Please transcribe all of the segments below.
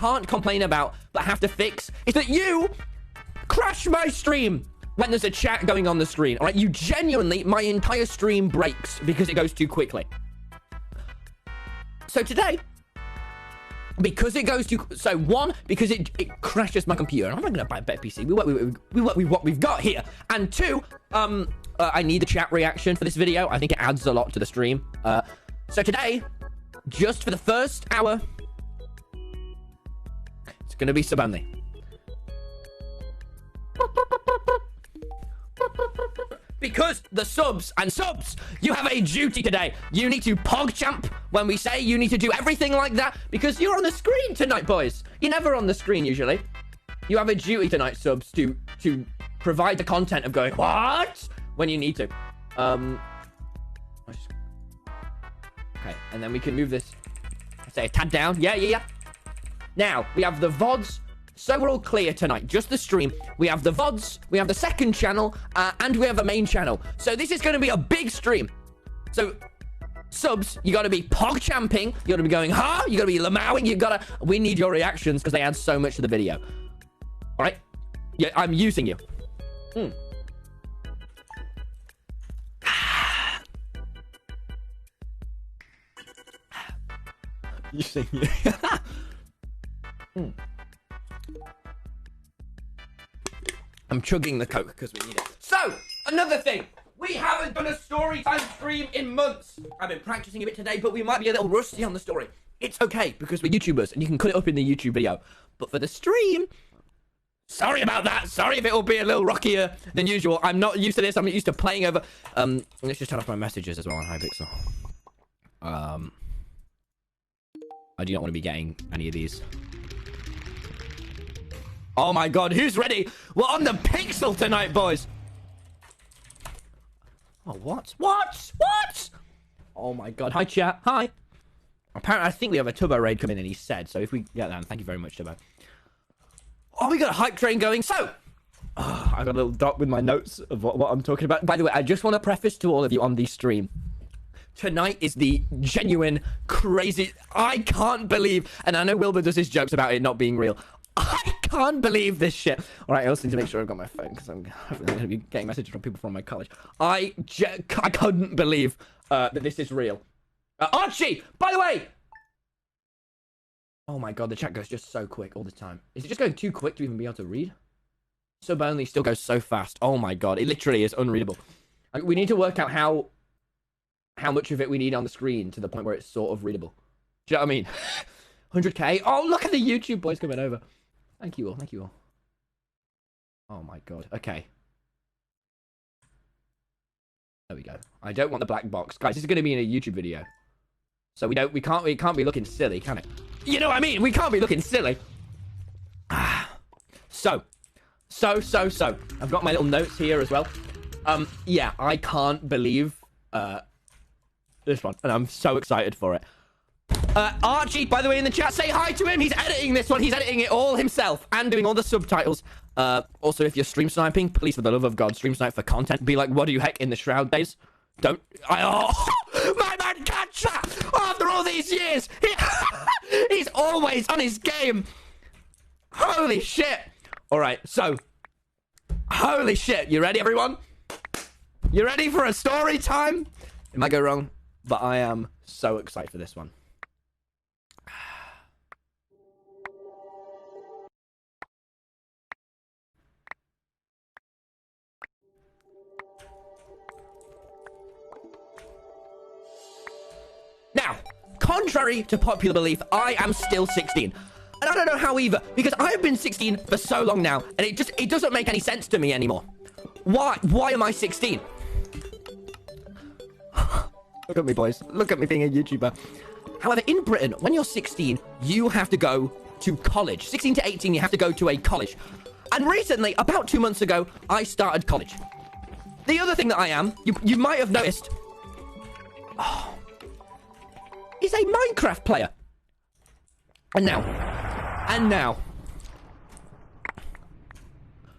can't complain about, but have to fix, is that you crash my stream when there's a chat going on the screen. All right, you genuinely, my entire stream breaks because it goes too quickly. So today, because it goes too, so one, because it crashes my computer. I'm not going to buy a better PC. We work with what we've got here. And two, I need the chat reaction for this video. I think it adds a lot to the stream. So today, just for the first hour, it's going to be sub only. Because the subs, you have a duty today. You need to PogChamp when we say you need to do everything like that, because you're on the screen tonight, boys. You're never on the screen usually. You have a duty tonight, subs, to provide the content of going, what? When you need to. Okay, and then we can move this, say, a tad down. Yeah. Now, we have the VODs. So we're all clear tonight. Just the stream. We have the VODs, we have the second channel, and we have a main channel. So this is going to be a big stream. So, subs, you got to be PogChamping. You got to be going, huh? You got to be lamowing. We need your reactions because they add so much to the video. All right? Yeah, I'm using you. Using you. I'm chugging the Coke because we need it. So, another thing. We haven't done a story time stream in months. I've been practicing a bit today, but we might be a little rusty on the story. It's okay, because we're YouTubers, and you can cut it up in the YouTube video. But for the stream, sorry about that. Sorry if it will be a little rockier than usual. I'm not used to this. I'm not used to playing over... let's just turn off my messages as well on Hypixel. I do not want to be getting any of these. Oh my god, who's ready? We're on the Pixel tonight, boys. Oh, what? Oh my god. Hi, chat. Hi. Apparently, I think we have a Tubbo raid coming in, he said. So if we get that, thank you very much, Tubbo. Oh, we got a hype train going. So, I got a little dot with my notes of what I'm talking about. By the way, I just want to preface to all of you on the stream. Tonight is the genuine, crazy... I can't believe... And I know Wilbur does his jokes about it not being real. I can't believe this shit. All right, I also need to make sure I've got my phone because I'm going to be getting messages from people from my college. I couldn't believe that this is real. Archie, by the way. Oh my god, the chat goes just so quick all the time. Is it just going too quick to even be able to read? Sub only still goes so fast. Oh my god, it literally is unreadable. Like, we need to work out how much of it we need on the screen to the point where it's sort of readable. Do you know what I mean? 100k. Oh, look at the YouTube boys coming over. Thank you all. Thank you all. Oh my god. Okay. There we go. I don't want the black box, guys. This is going to be in a YouTube video, so we can't be looking silly, can it? You know what I mean? We can't be looking silly. So. I've got my little notes here as well. Yeah, I can't believe this one, and I'm so excited for it. Archie, by the way, in the chat, say hi to him. He's editing this one. He's editing it all himself and doing all the subtitles. Also, if you're stream sniping, please, for the love of God, stream snipe for content. Be like, what do you heck in the Shroud days? Don't... my man catch that! After all these years, he's always on his game. Holy shit. All right, so... Holy shit. You ready, everyone? You ready for a story time? It might go wrong, but I am so excited for this one. Now, contrary to popular belief, I am still 16. And I don't know how either, because I've been 16 for so long now, and it doesn't make any sense to me anymore. Why am I 16? Look at me, boys. Look at me being a YouTuber. However, in Britain, when you're 16, you have to go to college. 16 to 18, you have to go to a college. And recently, about 2 months ago, I started college. The other thing that I am, you might have noticed, is a Minecraft player. And now,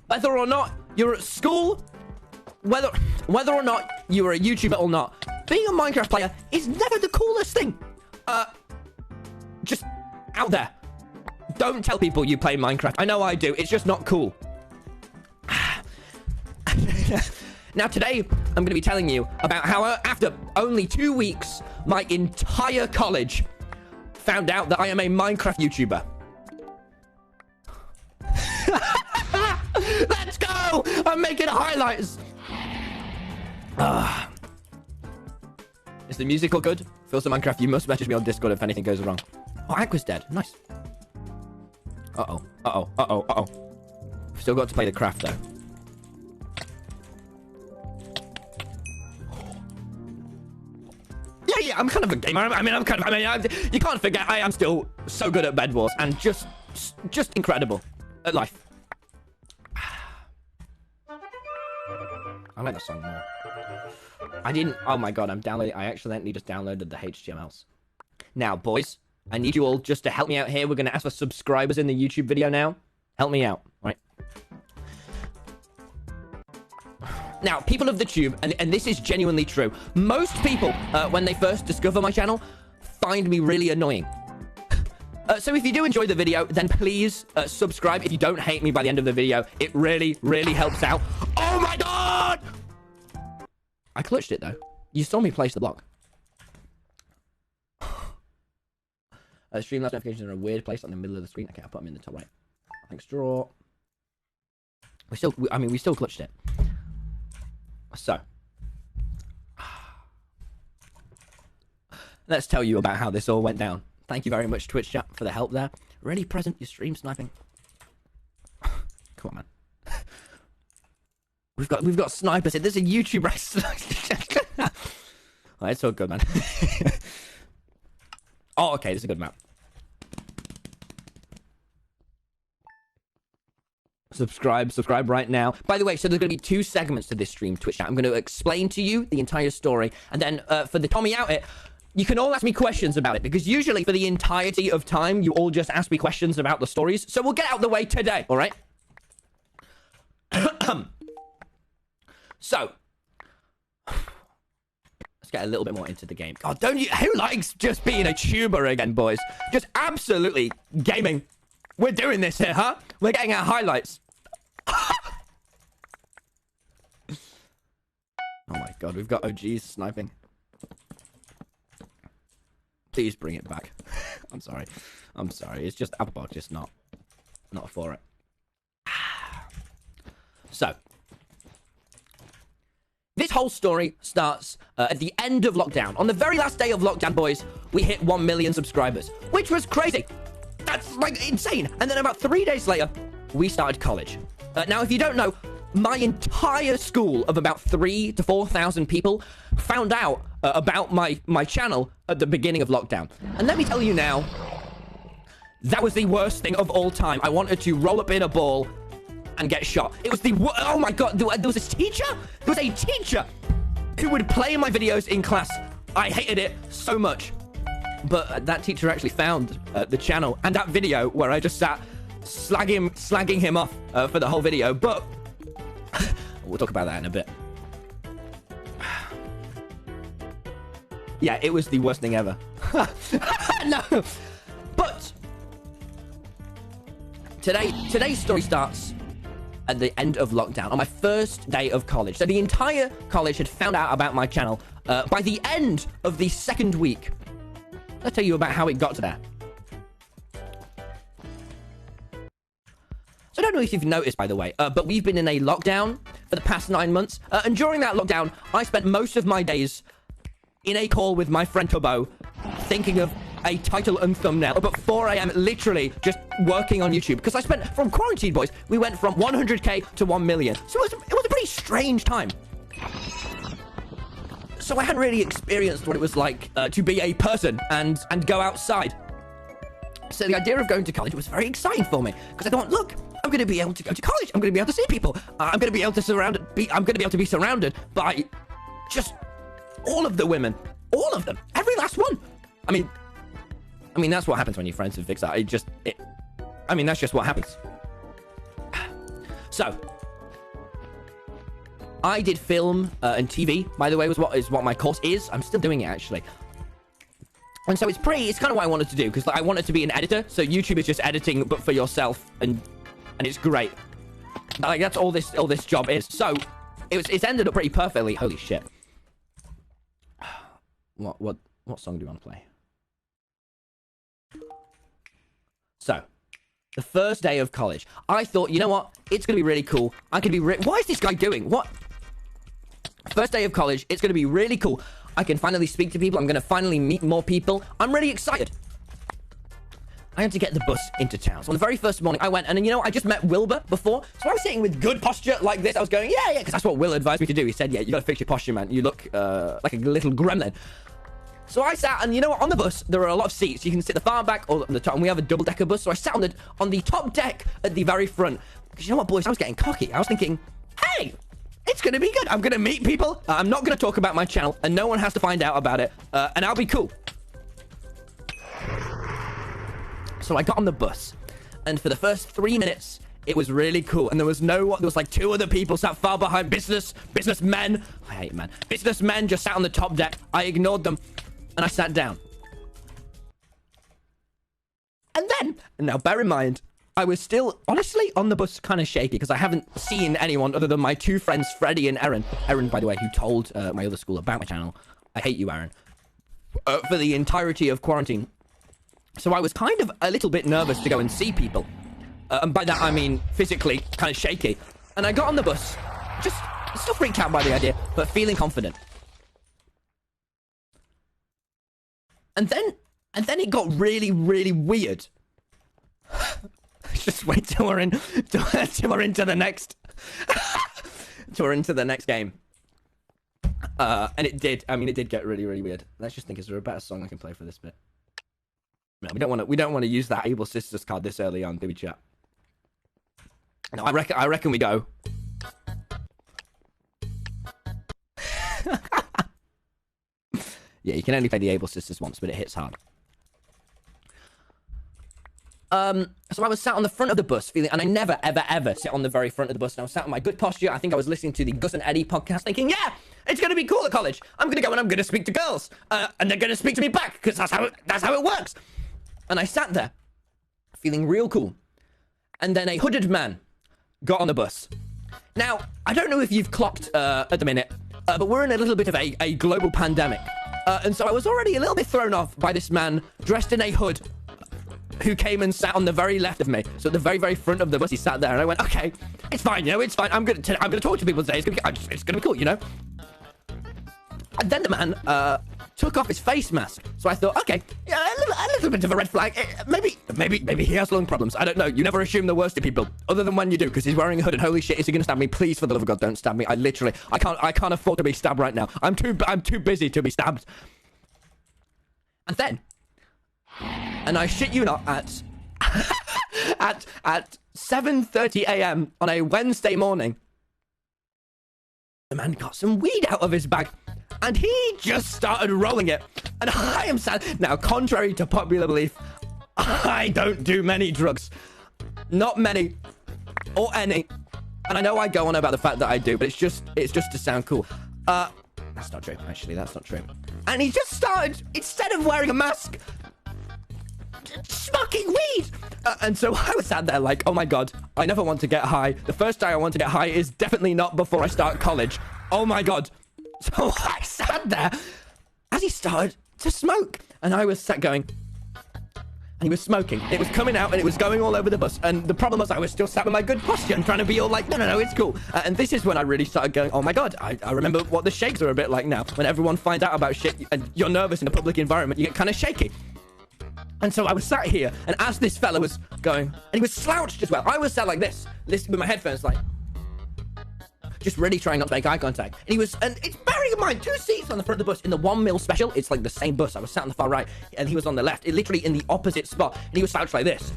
whether or not you're at school, whether or not you are a YouTuber or not, being a Minecraft player is never the coolest thing. Just out there. Don't tell people you play Minecraft. I know I do. It's just not cool. Now, today, I'm going to be telling you about how, after only 2 weeks, my entire college found out that I am a Minecraft YouTuber. Let's go! I'm making highlights. Is the music all good? Feels the Minecraft. You must message me on Discord if anything goes wrong. Oh, Aqua's dead. Nice. Uh-oh. Uh-oh. Uh-oh. Uh-oh. Still got to play the craft, though. Yeah, I'm kind of a gamer. You can't forget, I am still so good at Bed Wars and just incredible at life. I like that song more. Oh my god, I accidentally just downloaded the HTMLs. Now, boys, I need you all just to help me out here. We're going to ask for subscribers in the YouTube video now. Help me out, right? Now, people of the tube, and this is genuinely true, most people, when they first discover my channel, find me really annoying. So if you do enjoy the video, then please subscribe. If you don't hate me by the end of the video, it really, really helps out. Oh my god! I clutched it, though. You saw me place the block. Streamlabs notifications are a weird place on the middle of the screen. Okay, I'll put them in the top right. Thanks, draw. We still clutched it. So, let's tell you about how this all went down. Thank you very much, Twitch chat, for the help there. Really present, your stream sniping. Come on, man. We've got snipers here. There's a YouTube race. Oh, it's all good, man. Oh, okay, this is a good map. Subscribe right now. By the way, so there's going to be 2 segments to this stream, Twitch chat. I'm going to explain to you the entire story, and then for the Tommy Out It, you can all ask me questions about it, because usually for the entirety of time, you all just ask me questions about the stories, so we'll get out of the way today, all right? So, let's get a little bit more into the game. Oh, don't you... Who likes just being a tuber again, boys? Just absolutely gaming. We're doing this here, huh? We're getting our highlights. Oh my god, we've got OGs sniping. Please bring it back. I'm sorry. It's just Applebog, just not for it. So, this whole story starts at the end of lockdown. On the very last day of lockdown, boys, we hit 1 million subscribers, which was crazy. That's, like, insane. And then about 3 days later, we started college. Now, if you don't know, my entire school of about 3,000 to 4,000 people found out about my channel at the beginning of lockdown. And let me tell you now, that was the worst thing of all time. I wanted to roll up in a ball and get shot. It was oh my god, there was a teacher? There was a teacher who would play my videos in class. I hated it so much. But that teacher actually found the channel and that video where I just sat slagging him off for the whole video. But we'll talk about that in a bit. Yeah, it was the worst thing ever. No. But today's story starts at the end of lockdown, on my first day of college. So the entire college had found out about my channel by the end of the 2nd week. Let's tell you about how it got to there. So I don't know if you've noticed, by the way, but we've been in a lockdown for the past 9 months. And during that lockdown, I spent most of my days in a call with my friend Tubbo, thinking of a title and thumbnail. But 4 a.m. literally just working on YouTube. Because I spent, from quarantine, boys, we went from 100k to 1 million. So it was a pretty strange time. So I hadn't really experienced what it was like to be a person and go outside. So the idea of going to college was very exciting for me, because I thought, look, I'm going to be able to go to college. I'm going to be able to see people. I'm going to be able to be surrounded by just all of the women, all of them, every last one. I mean that's what happens when you're friends with Vixar. That's just what happens. So, I did film and TV, by the way, is what my course is. I'm still doing it, actually. And so it's kind of what I wanted to do, because like, I wanted to be an editor. So YouTube is just editing, but for yourself, and it's great. Like that's all this job is. So it's ended up pretty perfectly. Holy shit! What song do you want to play? So, the first day of college, I thought, you know what? It's gonna be really cool. I could be. What is this guy doing? What? First day of college, it's gonna be really cool. I can finally speak to people. I'm gonna finally meet more people. I'm really excited. I had to get the bus into town. So on the very first morning, I went, and you know, I just met Wilbur before. So I was sitting with good posture like this. I was going, yeah, because that's what Will advised me to do. He said, yeah, you gotta fix your posture, man. You look like a little gremlin. So I sat, and you know what? On the bus, there are a lot of seats. You can sit the far back or the top, and we have a double-decker bus. So I sat on the top deck at the very front. Because you know what, boys? I was getting cocky. I was thinking, hey, it's going to be good. I'm going to meet people. I'm not going to talk about my channel, and no one has to find out about it. And I'll be cool. So I got on the bus, and for the first 3 minutes, it was really cool. And there was like 2 other people sat far behind. Businessmen. I hate men. Businessmen just sat on the top deck. I ignored them, and I sat down. And then, now bear in mind, I was still, honestly, on the bus kind of shaky because I haven't seen anyone other than my 2 friends, Freddie and Aaron. Aaron, by the way, who told my other school about my channel. I hate you, Aaron. For the entirety of quarantine. So I was kind of a little bit nervous to go and see people. And by that, I mean physically kind of shaky. And I got on the bus, just still freaked out by the idea, but feeling confident. And then it got really, really weird. Just wait till we're into the next game. And it did. I mean, it did get really, really weird. Let's just think: is there a better song I can play for this bit? No, we don't want to use that Able Sisters card this early on, do we, chat? No, I reckon we go. Yeah, you can only play the Able Sisters once, but it hits hard. So I was sat on the front of the bus feeling, and I never, ever, ever sit on the very front of the bus. And I was sat on my good posture. I think I was listening to the Gus and Eddie podcast thinking, yeah, it's going to be cool at college. I'm going to go and I'm going to speak to girls. And they're going to speak to me back because that's how it works. And I sat there feeling real cool. And then a hooded man got on the bus. Now, I don't know if you've clocked at the minute, but we're in a little bit of a global pandemic. And so I was already a little bit thrown off by this man dressed in a hood who came and sat on the very left of me. So at the very, very front of the bus, he sat there, and I went, okay, it's fine, you know, it's fine. I'm gonna talk to people today. It's gonna be cool, you know. And then the man took off his face mask. So I thought, okay, yeah, a little bit of a red flag. Maybe he has lung problems. I don't know. You never assume the worst of people, other than when you do, because he's wearing a hood. And holy shit, is he gonna stab me? Please, for the love of God, don't stab me. I can't afford to be stabbed right now. I'm too busy to be stabbed. And then. And I shit you not, at 7:30 a.m. on a Wednesday morning, the man got some weed out of his bag, and he just started rolling it. And I am sad. Now, contrary to popular belief, I don't do many drugs. Not many. Or any. And I know I go on about the fact that I do, but it's just to sound cool. That's not true, actually. That's not true. And he just started, instead of wearing a mask, smoking weed. And so I was sat there like, oh my God, I never want to get high. The first day I want to get high is definitely not before I start college. Oh my God. So I sat there as he started to smoke. And I was sat going, and he was smoking. It was coming out and it was going all over the bus. And the problem was I was still sat with my good posture and trying to be all like, no, it's cool. And this is when I really started going, oh my God, I remember what the shakes are a bit like now. When everyone finds out about shit and you're nervous in a public environment, you get kind of shaky. And so I was sat here, and as this fella was going, and he was slouched as well. I was sat like this, listening with my headphones, like, just really trying not to make eye contact. And it's bearing in mind, 2 seats on the front of the bus in the 1 mil special. It's like the same bus. I was sat on the far right, and he was on the left, literally in the opposite spot. And he was slouched like this.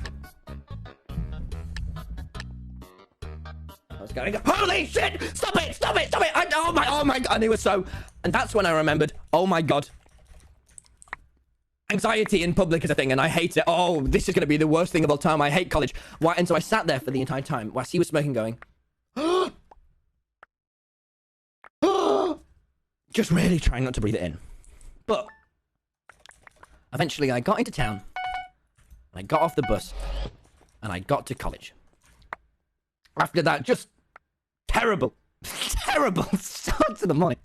I was going, holy shit! Stop it! Oh my God! And he was so, and that's when I remembered, oh my God. Anxiety in public is a thing, and I hate it. Oh, this is going to be the worst thing of all time. I hate college. Why? And so I sat there for the entire time whilst he was smoking, going, just really trying not to breathe it in. But Eventually, I got into town. I got off the bus. And I got to college. After that, just terrible. Terrible start to the morning.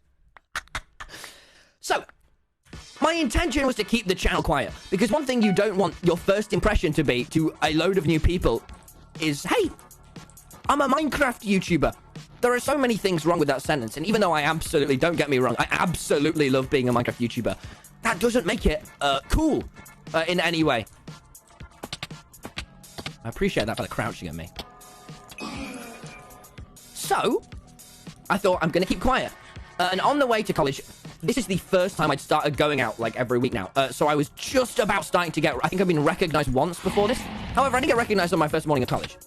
So, my intention was to keep the channel quiet. Because one thing you don't want your first impression to be to a load of new people is, hey, I'm a Minecraft YouTuber. There are so many things wrong with that sentence. And even though I absolutely, don't get me wrong, I absolutely love being a Minecraft YouTuber, that doesn't make it cool in any way. I appreciate that fella crouching at me. So, I thought I'm going to keep quiet. And on the way to college, this is the first time I'd started going out, like, every week now. So I was just about starting to get... I think I've been recognized once before this. However, I didn't get recognized on my first morning of college.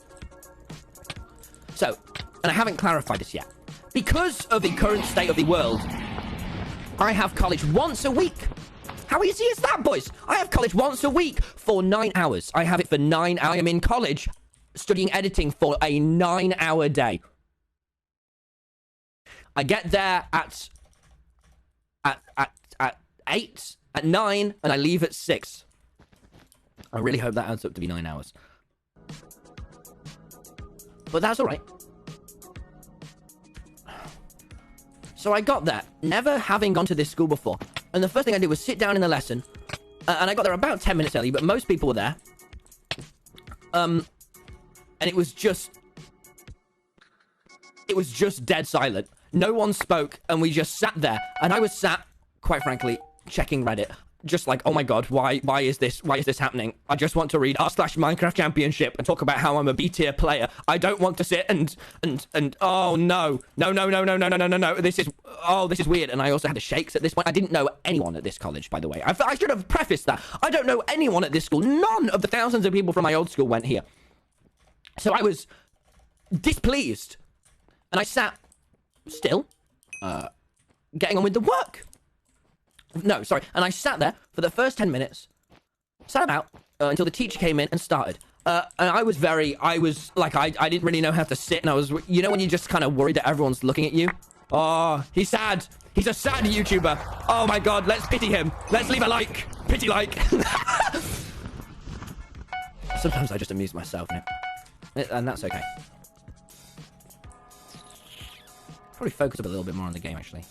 So, and I haven't clarified this yet. Because of the current state of the world, I have college once a week. How easy is that, boys? I have college once a week for 9 hours. I have it for 9 hours. I am in college studying editing for a 9-hour day. I get there at 8, at 9, and I leave at 6. I really hope that adds up to be 9 hours. But that's all right. So I got there, never having gone to this school before. And the first thing I did was sit down in the lesson. And I got there about 10 minutes early, but most people were there. And it was just dead silent. No one spoke, and we just sat there. And I was sat, quite frankly, checking Reddit. Just like, oh my god, why is this happening? I just want to read r/Minecraft Championship and talk about how I'm a B-tier player. I don't want to sit and oh no. This is weird. And I also had the shakes at this point. I didn't know anyone at this college, by the way. I should have prefaced that. I don't know anyone at this school. None of the thousands of people from my old school went here. So I was displeased. And I sat still, getting on with the work. No, sorry. And I sat there for the first 10 minutes, sat about until the teacher came in and started. And I was like, I didn't really know how to sit. And I was, you know, when you're just kind of worried that everyone's looking at you. Oh, he's sad. He's a sad YouTuber. Oh my god, let's pity him. Let's leave a like. Pity like. Sometimes I just amuse myself, and that's okay. Probably focus up a little bit more on the game, actually.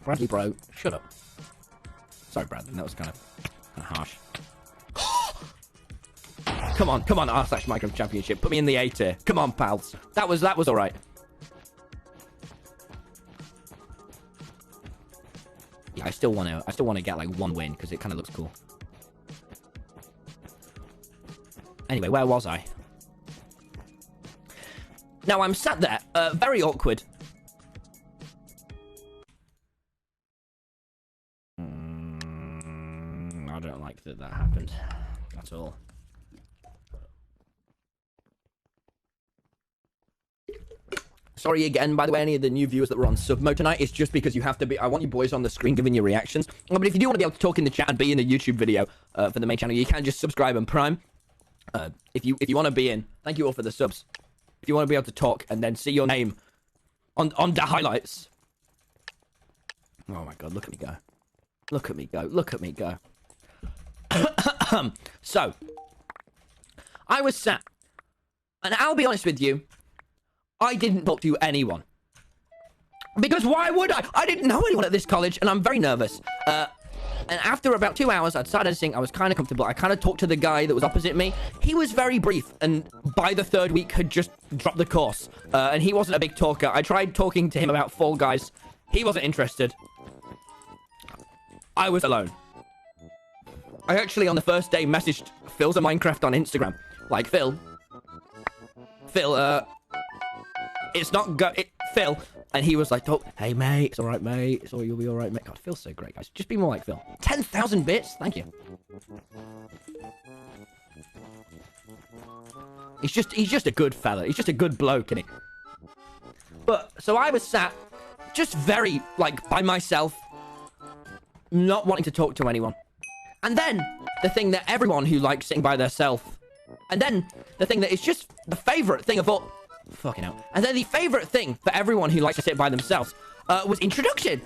Bradley, bro, shut up. Sorry, Bradley, that was kind of harsh. Come on, r/Minecraft Championship. Put me in the A tier. Come on, pals. That was all right. Yeah, I still want to get like one win because it kind of looks cool. Anyway, where was I? Now I'm sat there, very awkward. I don't like that happened at all. Sorry again, by the way, any of the new viewers that were on sub mode tonight. It's just because you have to be... I want you boys on the screen giving your reactions. But if you do want to be able to talk in the chat and be in the YouTube video for the main channel, you can just subscribe and prime. If you want to be in, thank you all for the subs. If you want to be able to talk and then see your name on the highlights. Oh my god, look at me go. Look at me go. Look at me go. So, I was sat, and I'll be honest with you, I didn't talk to anyone. Because why would I? I didn't know anyone at this college, and I'm very nervous. And after about 2 hours, I'd started editing, I was kind of comfortable. I kind of talked to the guy that was opposite me. He was very brief, and by the 3rd week had just dropped the course. And he wasn't a big talker. I tried talking to him about Fall Guys. He wasn't interested. I was alone. I actually, on the first day, messaged Phil's a Minecraft on Instagram. Like, Phil, it's not Phil. And he was like, oh, hey, mate, it's all right, mate. It's all, you'll be all right, mate. God, Phil's so great, guys. Just be more like Phil. 10,000 bits? Thank you. He's just a good fella. He's just a good bloke, isn't he? But, so I was sat just very, like, by myself, not wanting to talk to anyone. And then, the thing that everyone who likes sitting by themselves, and then, the thing that is just the favourite thing of all, fucking hell. And then the favourite thing for everyone who likes to sit by themselves, was introduction.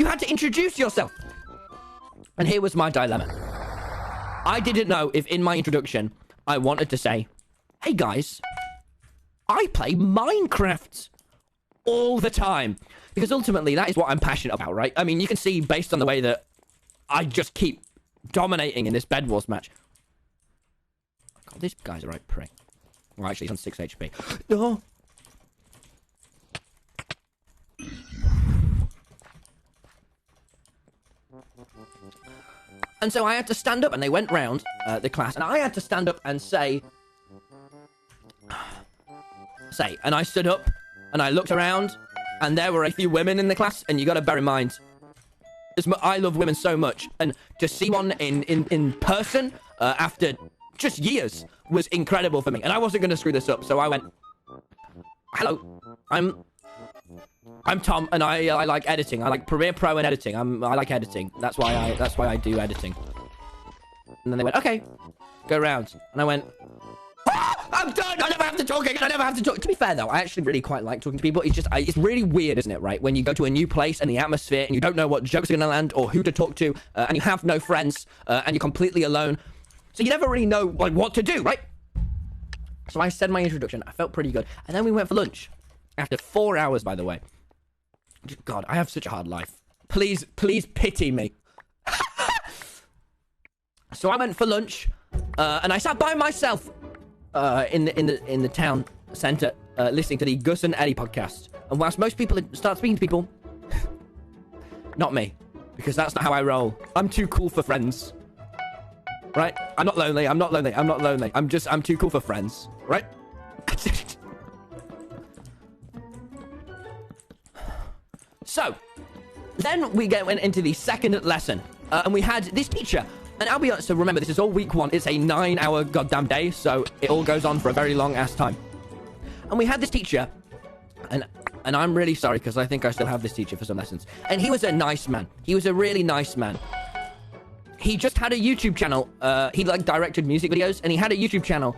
You had to introduce yourself. And here was my dilemma. I didn't know if in my introduction I wanted to say, hey guys, I play Minecraft all the time. Because ultimately that is what I'm passionate about, right? I mean, you can see based on the way that I just keep dominating in this Bed Wars match. God, this guy's a right prick. Well, actually, he's on 6 HP. No. And so I had to stand up, and they went round the class, and I had to stand up and say, and I stood up, and I looked around, and there were a few women in the class, and you got to bear in mind, I love women so much, and to see one in person after just years was incredible for me, and I wasn't going to screw this up, so I went, hello, I'm Tom, and I like editing. I like Premiere Pro and editing. I like editing. That's why I do editing. And then they went, okay, go round. And I went, I'm done. I never have to talk again. I never have to talk. To be fair, though, I actually really quite like talking to people. It's just, it's really weird, isn't it, right? When you go to a new place and the atmosphere and you don't know what jokes are going to land or who to talk to and you have no friends and you're completely alone. So you never really know like what to do, right? So I said my introduction. I felt pretty good. And then we went for lunch. After 4 hours, by the way. God, I have such a hard life. Please pity me. So I went for lunch, and I sat by myself in the town centre, listening to the Gus and Eddie podcast. And whilst most people start speaking to people, not me, because that's not how I roll. I'm too cool for friends, right? I'm not lonely. I'm too cool for friends, right? So, then we went into the second lesson, and we had this teacher. And I'll be honest, so remember, this is all week 1. It's a 9-hour goddamn day, so it all goes on for a very long-ass time. And we had this teacher, and I'm really sorry, because I think I still have this teacher for some lessons. And he was a nice man. He was a really nice man. He just had a YouTube channel. He, like, directed music videos, and he had a YouTube channel.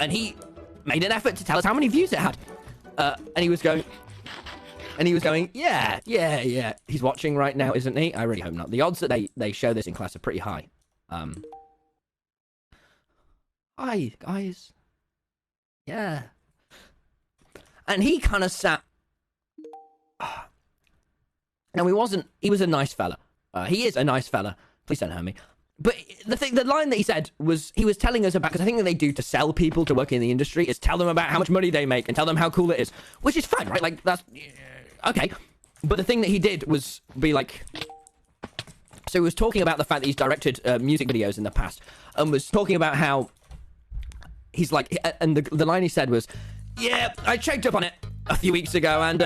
And he made an effort to tell us how many views it had. And he was going... yeah. He's watching right now, isn't he? I really hope not. The odds that they show this in class are pretty high. Hi, guys. Yeah. And he kind of sat... Now, he was a nice fella. He is a nice fella. Please don't hurt me. But the line that he said was, he was telling us about, because I think that they do to sell people to work in the industry is tell them about how much money they make and tell them how cool it is. Which is fine, right? Like, that's... Okay, but the thing that he did was be like... So he was talking about the fact that he's directed music videos in the past, and was talking about how he's like... And the line he said was, yeah, I checked up on it a few weeks ago, and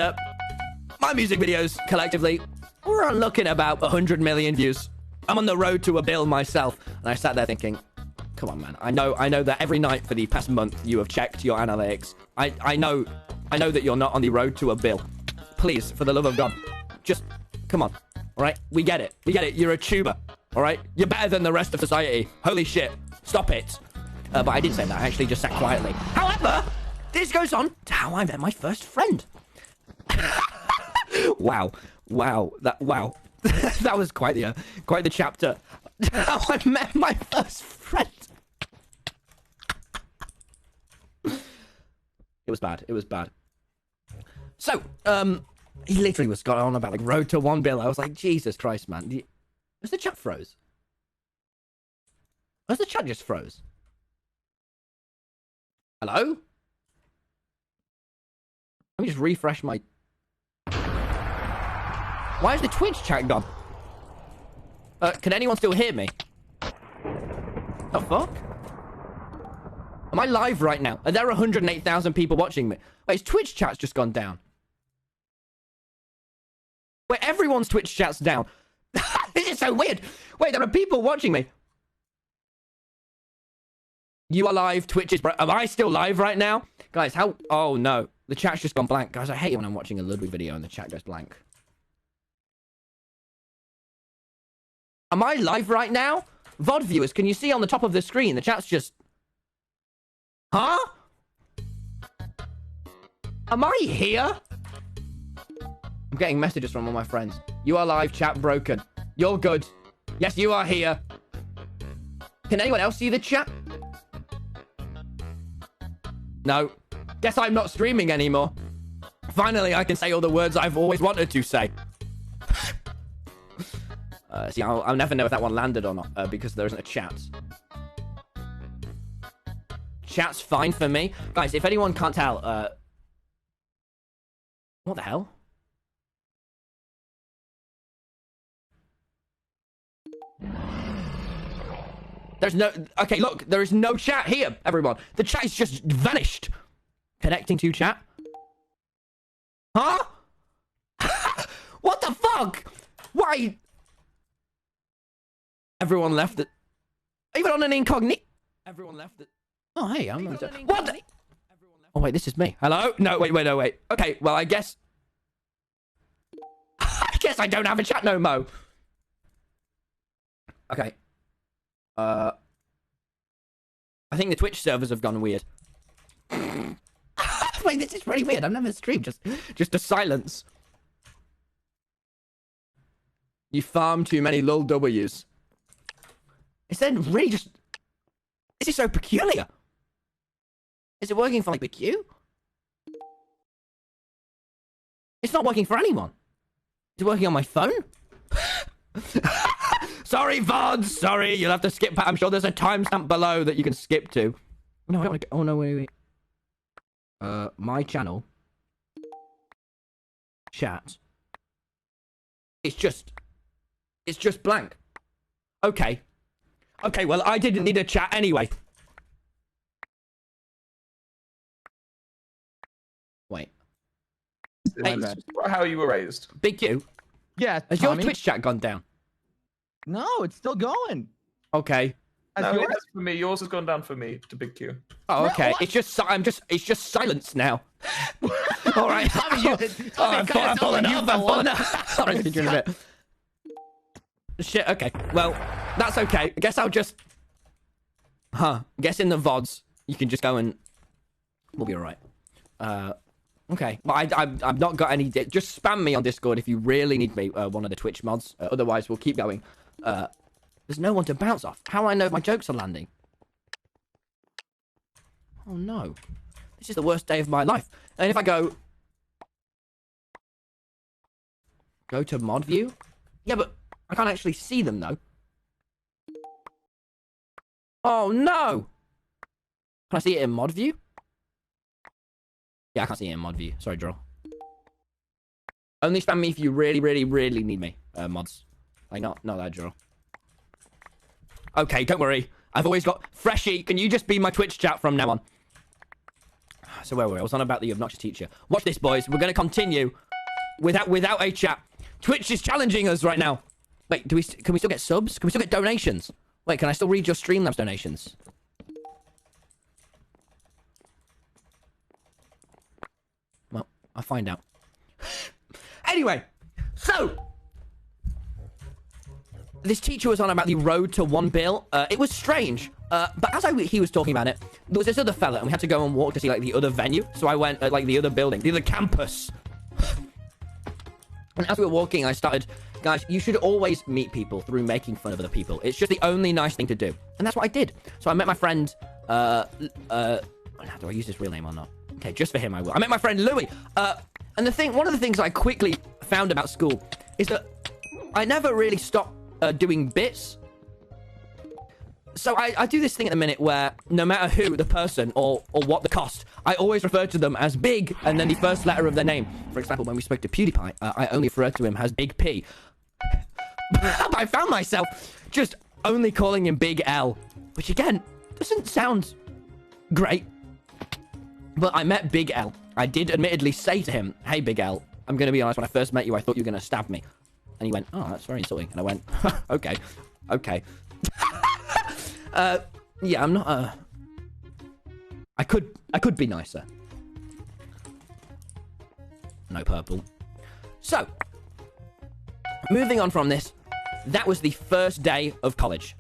my music videos, collectively, we're looking about 100 million views. I'm on the road to a bill myself. And I sat there thinking, come on, man. I know that every night for the past month you have checked your analytics. I know that you're not on the road to a bill. Please, for the love of God, just, come on, all right? We get it. You're a tuber, all right? You're better than the rest of society. Holy shit, stop it. But I didn't say that. I actually just sat quietly. However, this goes on to how I met my first friend. Wow. That was quite the chapter. How I met my first friend. It was bad. So, he literally was going on about, like, road to 1 bill. I was like, Jesus Christ, man. Was the chat froze? Was the chat just froze? Hello? Let me just refresh my... Why is the Twitch chat gone? Can anyone still hear me? The fuck? Am I live right now? Are there 108,000 people watching me? Wait, his Twitch chat's just gone down. Wait, everyone's Twitch chat's down. This is so weird. Wait, there are people watching me. You are live. Twitch is... Am I still live right now? Guys, how... Oh, no. The chat's just gone blank. Guys, I hate it when I'm watching a Ludwig video and the chat goes blank. Am I live right now? VOD viewers, can you see on the top of the screen? The chat's just... Huh? Am I here? I'm I'm getting messages from all my friends. You are live, chat broken. You're good. Yes, you are here. Can anyone else see the chat? No. Guess I'm not streaming anymore. Finally, I can say all the words I've always wanted to say. See, I'll never know if that one landed or not, because there isn't a chat. Chat's fine for me. Guys, if anyone can't tell, what the hell? There's no... Okay, look, there is no chat here, everyone. The chat is just vanished. Connecting to chat. Huh? What the fuck? Why? Everyone left it. Even on an incognito. Everyone left it. Oh, hey, I'm not... What the... Oh, wait, this is me. Hello? No, wait. Okay, well, I guess... I guess I don't have a chat no mo. Okay. I think the Twitch servers have gone weird. Wait, this is pretty weird. I've never streamed. Just a silence. You farm too many lol W's. Is that really just... This is so peculiar. Is it working for, like, the queue? It's not working for anyone. Is it working on my phone? Sorry, VODs. Sorry, you'll have to skip. I'm sure there's a timestamp below that you can skip to. No, I don't want to... Oh, no, wait. My channel. Chat. It's just blank. Okay. Okay, well, I didn't need a chat anyway. Wait. Hey, how you were raised. Big Q. Yeah, Has your Twitch chat gone down? No, it's still going. Okay. No, it has for me. Yours has gone down for me to Big Q. Oh, okay. It's just silence now. All right. I've fallen off. Sorry, thinking a bit. Shit. Okay. Well, that's okay. I guess I'll just. Guess in the VODs you can just go and we'll be alright. Okay. Well, I've not got any. Just spam me on Discord if you really need me. One of the Twitch mods. Otherwise, we'll keep going. There's no one to bounce off. How do I know if my jokes are landing? Oh no. This is the worst day of my life. And if I go to mod view? Yeah, but I can't actually see them though. Oh no! Can I see it in mod view? Yeah, I can't see it in mod view. Sorry, Droll. Only spam me if you really, really, really need me. Mods. Like, not that, Droll. Okay, don't worry. I've always got... Freshie, can you just be my Twitch chat from now on? So where were we? I was on about the obnoxious teacher. Watch this, boys. We're going to continue without a chat. Twitch is challenging us right now. Wait, can we still get subs? Can we still get donations? Wait, can I still read your Streamlabs donations? Well, I'll find out. Anyway, so... This teacher was on about the road to 1 bill. It was strange. But as he was talking about it, there was this other fella, and we had to go and walk to see, like, the other venue. So I went, like, the other building, the other campus. And as we were walking, I started, guys, you should always meet people through making fun of other people. It's just the only nice thing to do. And that's what I did. So I met my friend, do I use his real name or not? Okay, just for him, I will. I met my friend Louis. And one of the things I quickly found about school is that I never really stopped doing bits. So I do this thing at the minute where no matter who the person or what the cost, I always refer to them as Big and then the first letter of their name. For example, when we spoke to PewDiePie, I only referred to him as Big P. I found myself just only calling him Big L, which again doesn't sound great. But I met Big L. I did admittedly say to him, "Hey, Big L, I'm going to be honest, when I first met you, I thought you were going to stab me." And he went, "Oh, that's very insulting." And I went, okay. Yeah, I'm not, I could be nicer. No purple. So, moving on from this, that was the first day of college.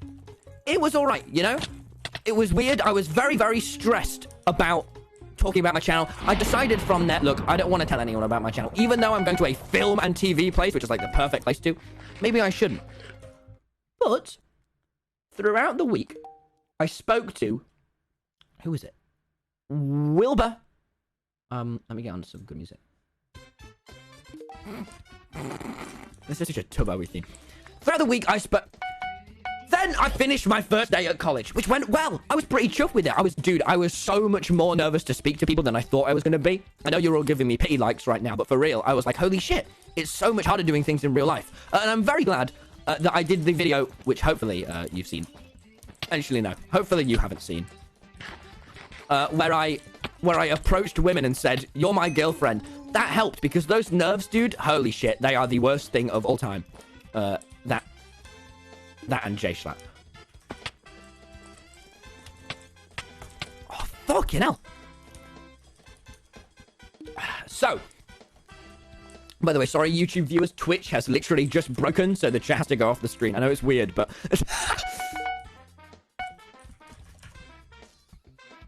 It was alright, you know? It was weird. I was very, very stressed about talking about my channel. I decided from there, look, I don't want to tell anyone about my channel. Even though I'm going to a film and TV place, which is like the perfect place to, maybe I shouldn't. But throughout the week, I spoke to, who is it? Wilbur. Let me get on some good music. This is such a Tubbo theme. Throughout the week, Then I finished my first day at college, which went well. I was pretty chuffed with it. Dude, I was so much more nervous to speak to people than I thought I was going to be. I know you're all giving me pity likes right now, but for real, I was like, holy shit, it's so much harder doing things in real life. And I'm very glad that I did the video, which hopefully you've seen. Actually, no. Hopefully you haven't seen. Where I approached women and said, you're my girlfriend. That helped because those nerves, dude, holy shit, they are the worst thing of all time. That and J-Slap. Oh, fucking hell. So, by the way, sorry, YouTube viewers, Twitch has literally just broken, so the chat has to go off the screen. I know it's weird, but...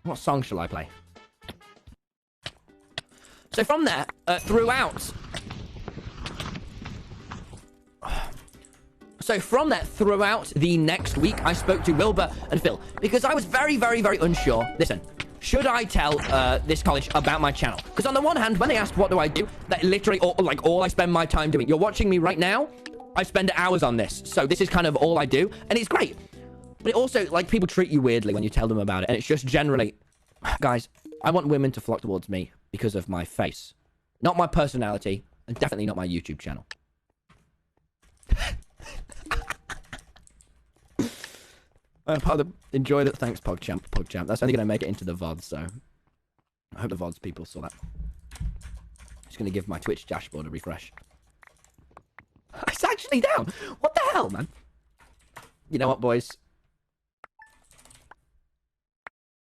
What song shall I play? So from there, throughout the next week, I spoke to Wilbur and Phil because I was very, very, very unsure. Listen, should I tell this college about my channel? Because on the one hand, when they asked what do I do, that literally all I spend my time doing. You're watching me right now. I spend hours on this, so this is kind of all I do, and it's great. But it also, like, people treat you weirdly when you tell them about it, and it's just generally, guys, I want women to flock towards me because of my face, not my personality, and definitely not my YouTube channel. Enjoyed it. Thanks, PogChamp. That's only going to make it into the VOD, so I hope the VODs people saw that. Just going to give my Twitch dashboard a refresh. It's actually down. What the hell, man? You know what, boys?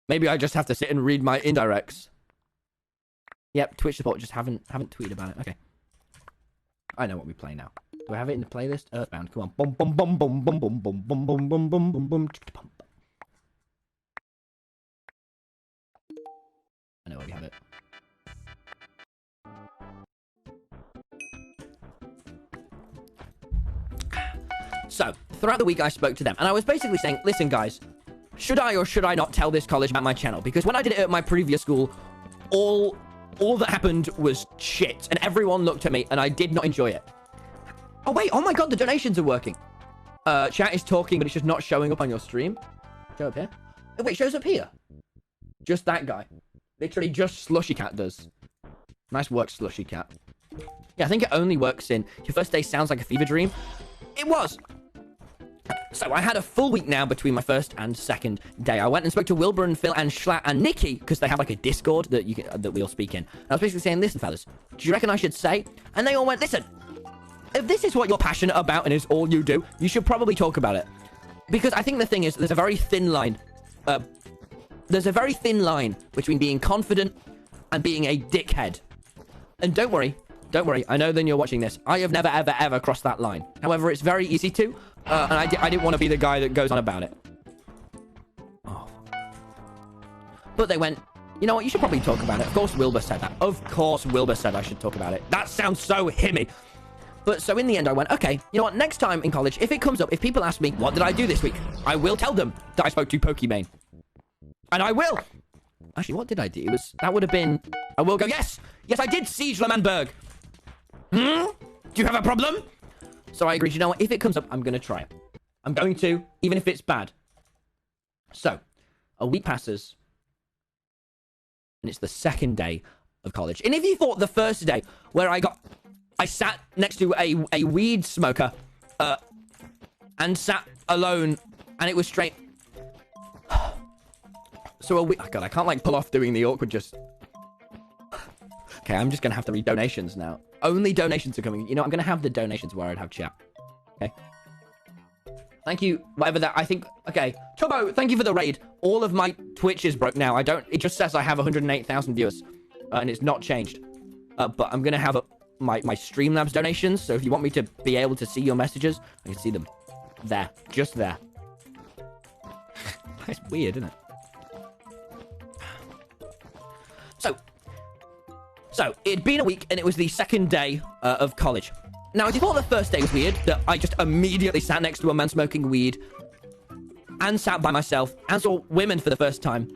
Maybe I just have to sit and read my indirects. Yep, Twitch support just haven't tweeted about it. Okay. I know what we play now. Do I have it in the playlist? Earthbound. Come on. Boom, boom, boom, boom, boom, boom, boom, boom, boom, boom, boom, boom, boom. I know where we have it. So, throughout the week, I spoke to them, and I was basically saying, listen, guys, should I or should I not tell this college about my channel? Because when I did it at my previous school, all that happened was shit, and everyone looked at me, and I did not enjoy it. Oh, wait, oh my god, the donations are working. Chat is talking, but it's just not showing up on your stream. Show up here? Oh, wait, it shows up here. Just that guy. Literally just Slushy Cat does. Nice work, Slushy Cat. Yeah, I think it only works in your first day sounds like a fever dream. It was. So I had a full week now between my first and second day. I went and spoke to Wilbur and Phil and Schlatt and Nikki because they have like a Discord that that we all speak in. And I was basically saying, listen, fellas, do you reckon I should say? And they all went, listen, if this is what you're passionate about and is all you do, you should probably talk about it. Because I think the thing is, there's a very thin line. There's a very thin line between being confident and being a dickhead. And don't worry. I know then you're watching this. I have never, ever, ever crossed that line. However, it's very easy to. And I didn't want to be the guy that goes on about it. Oh. But they went, you know what? You should probably talk about it. Of course, Wilbur said that. Of course, Wilbur said I should talk about it. That sounds so himmy. But so in the end, I went, okay, you know what? Next time in college, if it comes up, if people ask me, what did I do this week? I will tell them that I spoke to Pokimane. And I will. Actually, what did I do? That would have been, I will go, yes, I did siege Lemanberg. Do you have a problem? So I agreed, you know what? If it comes up, I'm going to try it. I'm going to, even if it's bad. So, a week passes. And it's the second day of college. And if you thought the first day where I sat next to a weed smoker and sat alone and it was straight. So oh god, I can't like pull off doing the awkward just. Okay, I'm just gonna have to read donations now. Only donations are coming. You know, I'm gonna have the donations where I'd have chat. Okay. Thank you. Whatever that. I think. Okay. Tubbo, thank you for the raid. All of my Twitch is broke now. It just says I have 108,000 viewers, and it's not changed. But I'm gonna have my Streamlabs donations. So if you want me to be able to see your messages, I can see them there, just there. That's weird, isn't it? So, it'd been a week, and it was the second day of college. Now, I thought the first day was weird, that I just immediately sat next to a man smoking weed, and sat by myself, and saw women for the first time.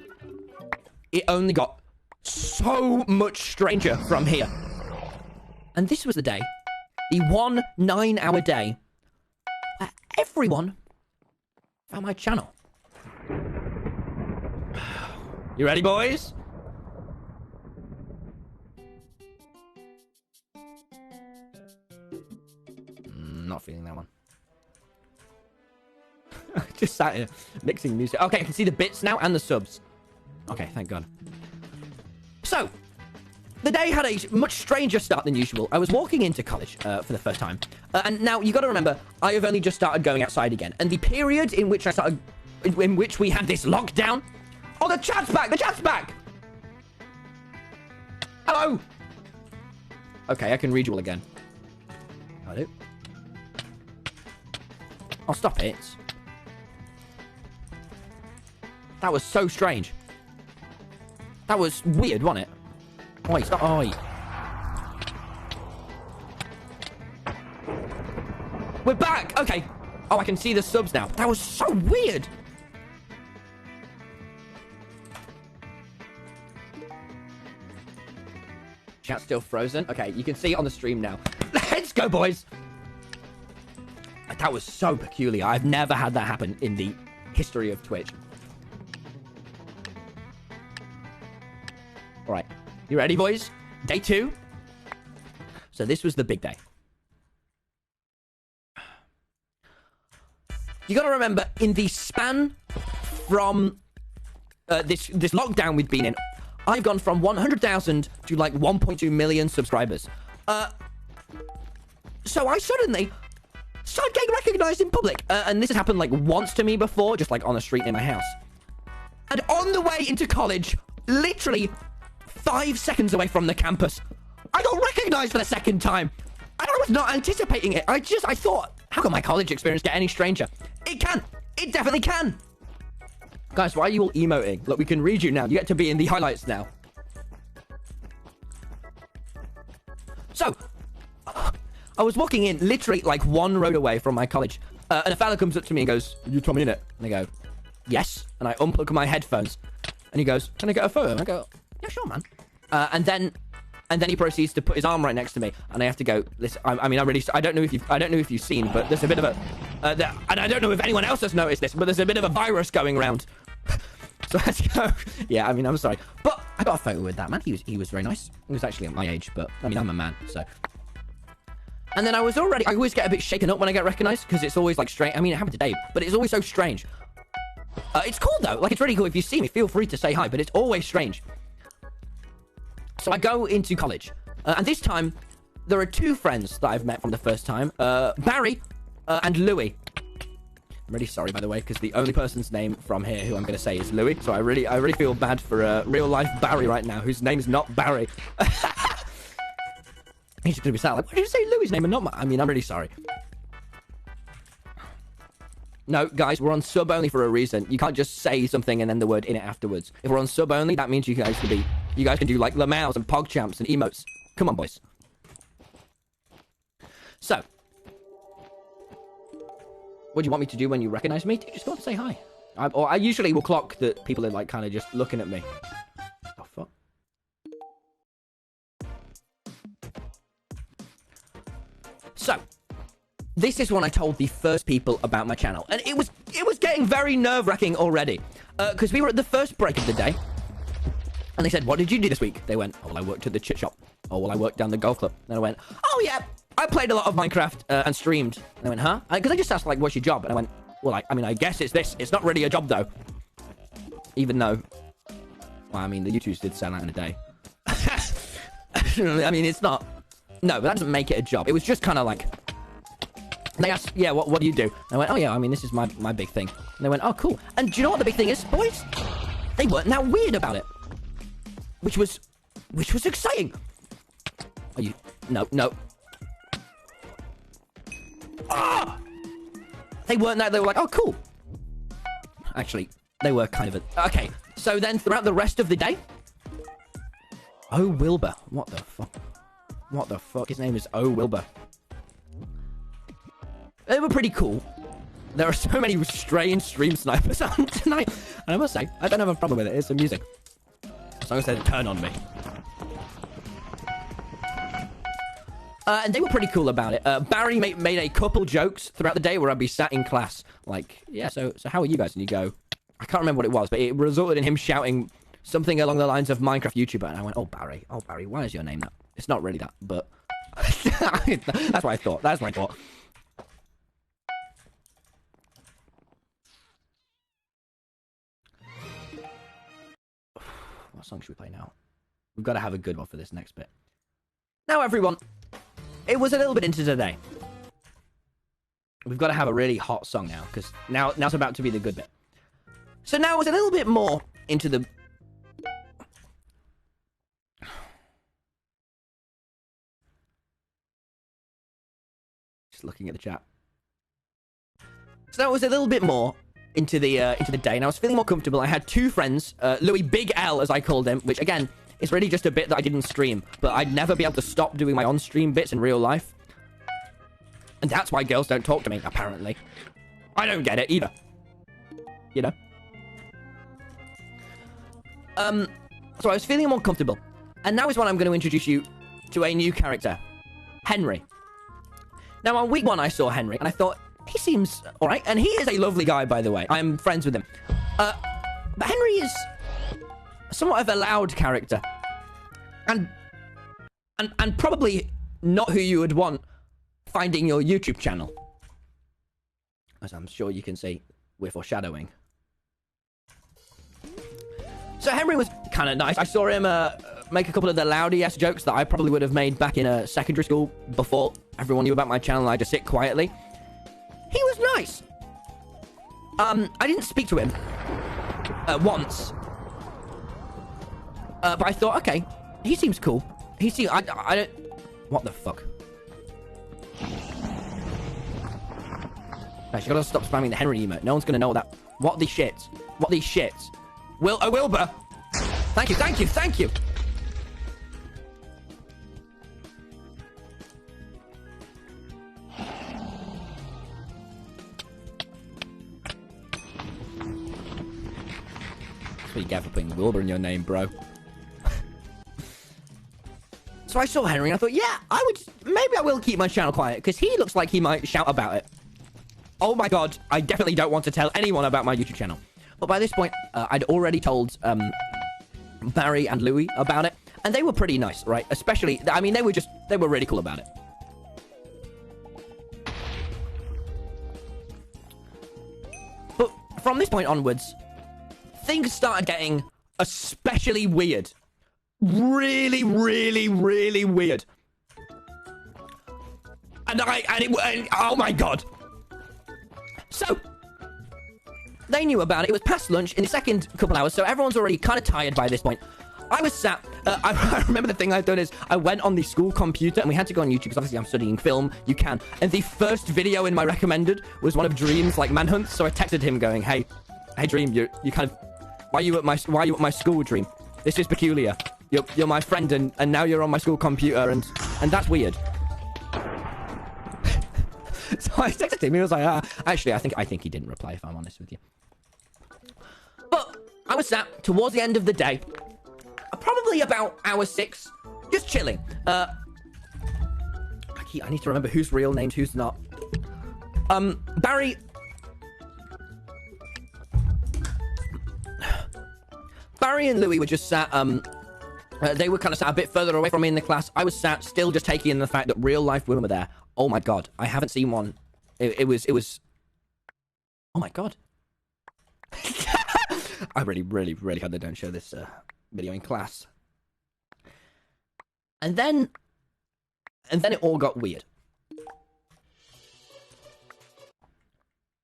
It only got so much stranger from here. And this was the day, the 1 9-hour day, where everyone found my channel. You ready, boys? Not feeling that one. Just sat here mixing music. Okay, I can see the bits now and the subs. Okay, thank God. So, the day had a much stranger start than usual. I was walking into college for the first time. And now, you got to remember, I have only just started going outside again. And the period in which we had this lockdown... Oh, the chat's back! The chat's back! Hello! Okay, I can read you all again. Hello? Oh, stop it. That was so strange. That was weird, wasn't it? Oi, stop. Oi. We're back! Okay. Oh, I can see the subs now. That was so weird. Chat's still frozen. Okay, you can see it on the stream now. Let's go, boys! That was so peculiar. I've never had that happen in the history of Twitch. Alright. You ready, boys? Day 2. So this was the big day. You gotta remember, in the span from this lockdown we've been in, I've gone from 100,000 to like 1.2 million subscribers. So I suddenly started getting recognized in public. And this has happened like once to me before, just like on the street near my house. And on the way into college, literally 5 seconds away from the campus, I got recognized for the second time. And I was not anticipating it. I thought, how can my college experience get any stranger? It can. It definitely can. Guys, why are you all emoting? Look, we can read you now. You get to be in the highlights now. So, I was walking in literally like one road away from my college. And a fella comes up to me and goes, "You TommyInnit?" And I go, "Yes." And I unplug my headphones. And he goes, "Can I get a photo?" And I go, "Yeah, sure, man." And then he proceeds to put his arm right next to me, and I have to go. Listen, I don't know if you've seen, but there's a bit of a, and I don't know if anyone else has noticed this, but there's a bit of a virus going around. So let's go. Yeah, I mean, I'm sorry, but I got a photo with that man. He was very nice. He was actually at my age, but I mean, I'm a man, so. And then I always get a bit shaken up when I get recognized, because it's always like strange. I mean, it happened today, but it's always so strange. It's cool though. Like, it's really cool. If you see me, feel free to say hi, but it's always strange. So I go into college, and this time, there are 2 friends that I've met from the first time, Barry and Louis. I'm really sorry, by the way, because the only person's name from here who I'm going to say is Louis, so I really feel bad for real-life Barry right now, whose name is not Barry. He's just going to be sad, like, why did you say Louis' name and not mine? I mean, I'm really sorry. No, guys, we're on sub only for a reason. You can't just say something and then the word in it afterwards. If we're on sub only, that means you guys can do like Lamaus and PogChamps and emotes. Come on, boys. So, what do you want me to do when you recognize me? Just go and say hi. I usually will clock that people are like kind of just looking at me. Oh, fuck. So, this is when I told the first people about my channel. And it was getting very nerve-wracking already. Because we were at the first break of the day. And they said, "What did you do this week?" They went, "Oh, well, I worked at the chit shop." "Oh, well, I worked down the golf club." And I went, "Oh, yeah, I played a lot of Minecraft and streamed." And they went, "Huh?" Because I just asked, like, "What's your job?" And I went, "Well, I mean, I guess it's this. It's not really a job, though." Even though, well, I mean, the YouTubes did sell out in a day. I mean, it's not. No, but that doesn't make it a job. It was just kind of like, they asked, "Yeah, what do you do?" And I went, "Oh, yeah, I mean, this is my big thing." And they went, "Oh, cool." And do you know what the big thing is, boys? They weren't that weird about it. Which was exciting. Are you? No. Ah! They weren't that. They were like, "Oh, cool." Actually, they were kind of okay. So then, throughout the rest of the day, Oh, Wilbur. What the fuck? What the fuck? His name is Oh Wilbur. They were pretty cool. There are so many strange stream snipers on tonight. And I must say, I don't have a problem with it. It's the music. As long as they turn on me. And they were pretty cool about it. Barry made a couple jokes throughout the day where I'd be sat in class. Like, yeah, so how are you guys? And you go, I can't remember what it was, but it resulted in him shouting something along the lines of Minecraft YouTuber. And I went, oh, Barry, why is your name that? It's not really that, but that's what I thought. That's what I thought. What song should we play now? We've got to have a good one for this next bit. Now, everyone, it was a little bit into today. We've got to have a really hot song now, because now's about to be the good bit. So now it's a little bit more into the... Just looking at the chat. So that was a little bit more into the day, and I was feeling more comfortable. I had two friends, Louis Big L, as I called him, which again is really just a bit that I didn't stream, but I'd never be able to stop doing my on-stream bits in real life, and that's why girls don't talk to me. Apparently, I don't get it either. You know. So I was feeling more comfortable, and now is when I'm going to introduce you to a new character, Henry. Now on week 1, I saw Henry, and I thought, he seems alright, and he is a lovely guy, by the way. I'm friends with him. But Henry is somewhat of a loud character. And probably not who you would want finding your YouTube channel. As I'm sure you can see, we're foreshadowing. So Henry was kind of nice. I saw him make a couple of the loudy-ass jokes that I probably would have made back in secondary school before everyone knew about my channel and I just sit quietly. He was nice. I didn't speak to him once. But I thought, okay, he seems cool. I don't... What the fuck? Guys, you gotta stop spamming the Henry emote. No one's gonna know that. What the shit? What the shit? Wilbur! Thank you, thank you, thank you! That's what you get for putting Wilbur in your name, bro. So I saw Henry and I thought, yeah, maybe I will keep my channel quiet, because he looks like he might shout about it. Oh my god, I definitely don't want to tell anyone about my YouTube channel. But by this point, I'd already told Barry and Louis about it, and they were pretty nice, right? Especially, I mean, they were really cool about it. But from this point onwards, things started getting especially weird. Really, really, really weird. And oh my god. So, they knew about it. It was past lunch in the second couple hours, so everyone's already kind of tired by this point. I was sat... I remember the thing I'd done is I went on the school computer, and we had to go on YouTube, because obviously I'm studying film. You can. And the first video in my recommended was one of Dream's, like, manhunts. So I texted him going, hey Dream, you kind of... Why are you at my school, Dream? This is peculiar. You're my friend, and now you're on my school computer, and that's weird. So I texted him, he was like, actually, I think he didn't reply, if I'm honest with you. But I was sat towards the end of the day, probably about hour 6, just chilling. I need to remember who's real names, who's not. Barry and Louis were just sat, they were kind of sat a bit further away from me in the class. I was sat still just taking in the fact that real life women were there. Oh my god, I haven't seen one. It was... Oh my god. I really, really, really hope they don't show this video in class. And then it all got weird.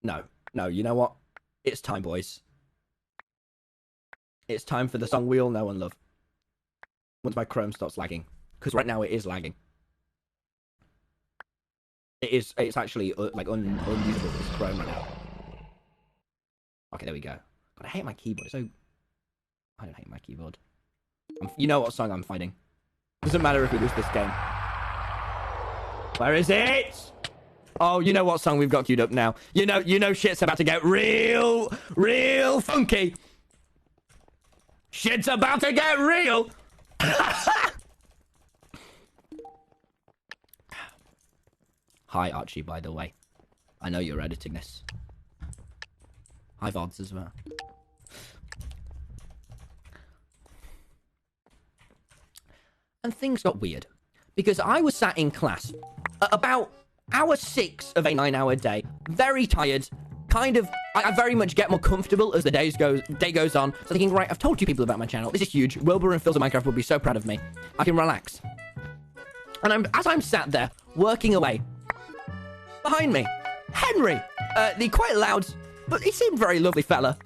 No, you know what? It's time, boys. It's time for the song we all know and love. Once my Chrome stops lagging. Because right now it is lagging. It's actually, like, unusable with Chrome right now. Okay, there we go. God, I hate my keyboard. I don't hate my keyboard. You know what song I'm fighting. Doesn't matter if we lose this game. Where is it? Oh, you know what song we've got queued up now. You know shit's about to get real funky. Shit's about to get real. Hi, Archie, by the way. I know you're editing this. Hi, VODs as well. And things got weird. Because I was sat in class at about hour 6 of a 9-hour day. Very tired. Kind of, I very much get more comfortable as the day goes on. So thinking, right, I've told you people about my channel. This is huge. Wilbur and Phil's of Minecraft will be so proud of me. I can relax. And as I'm sat there, working away, behind me, Henry, the quite loud, but he seemed very lovely fella,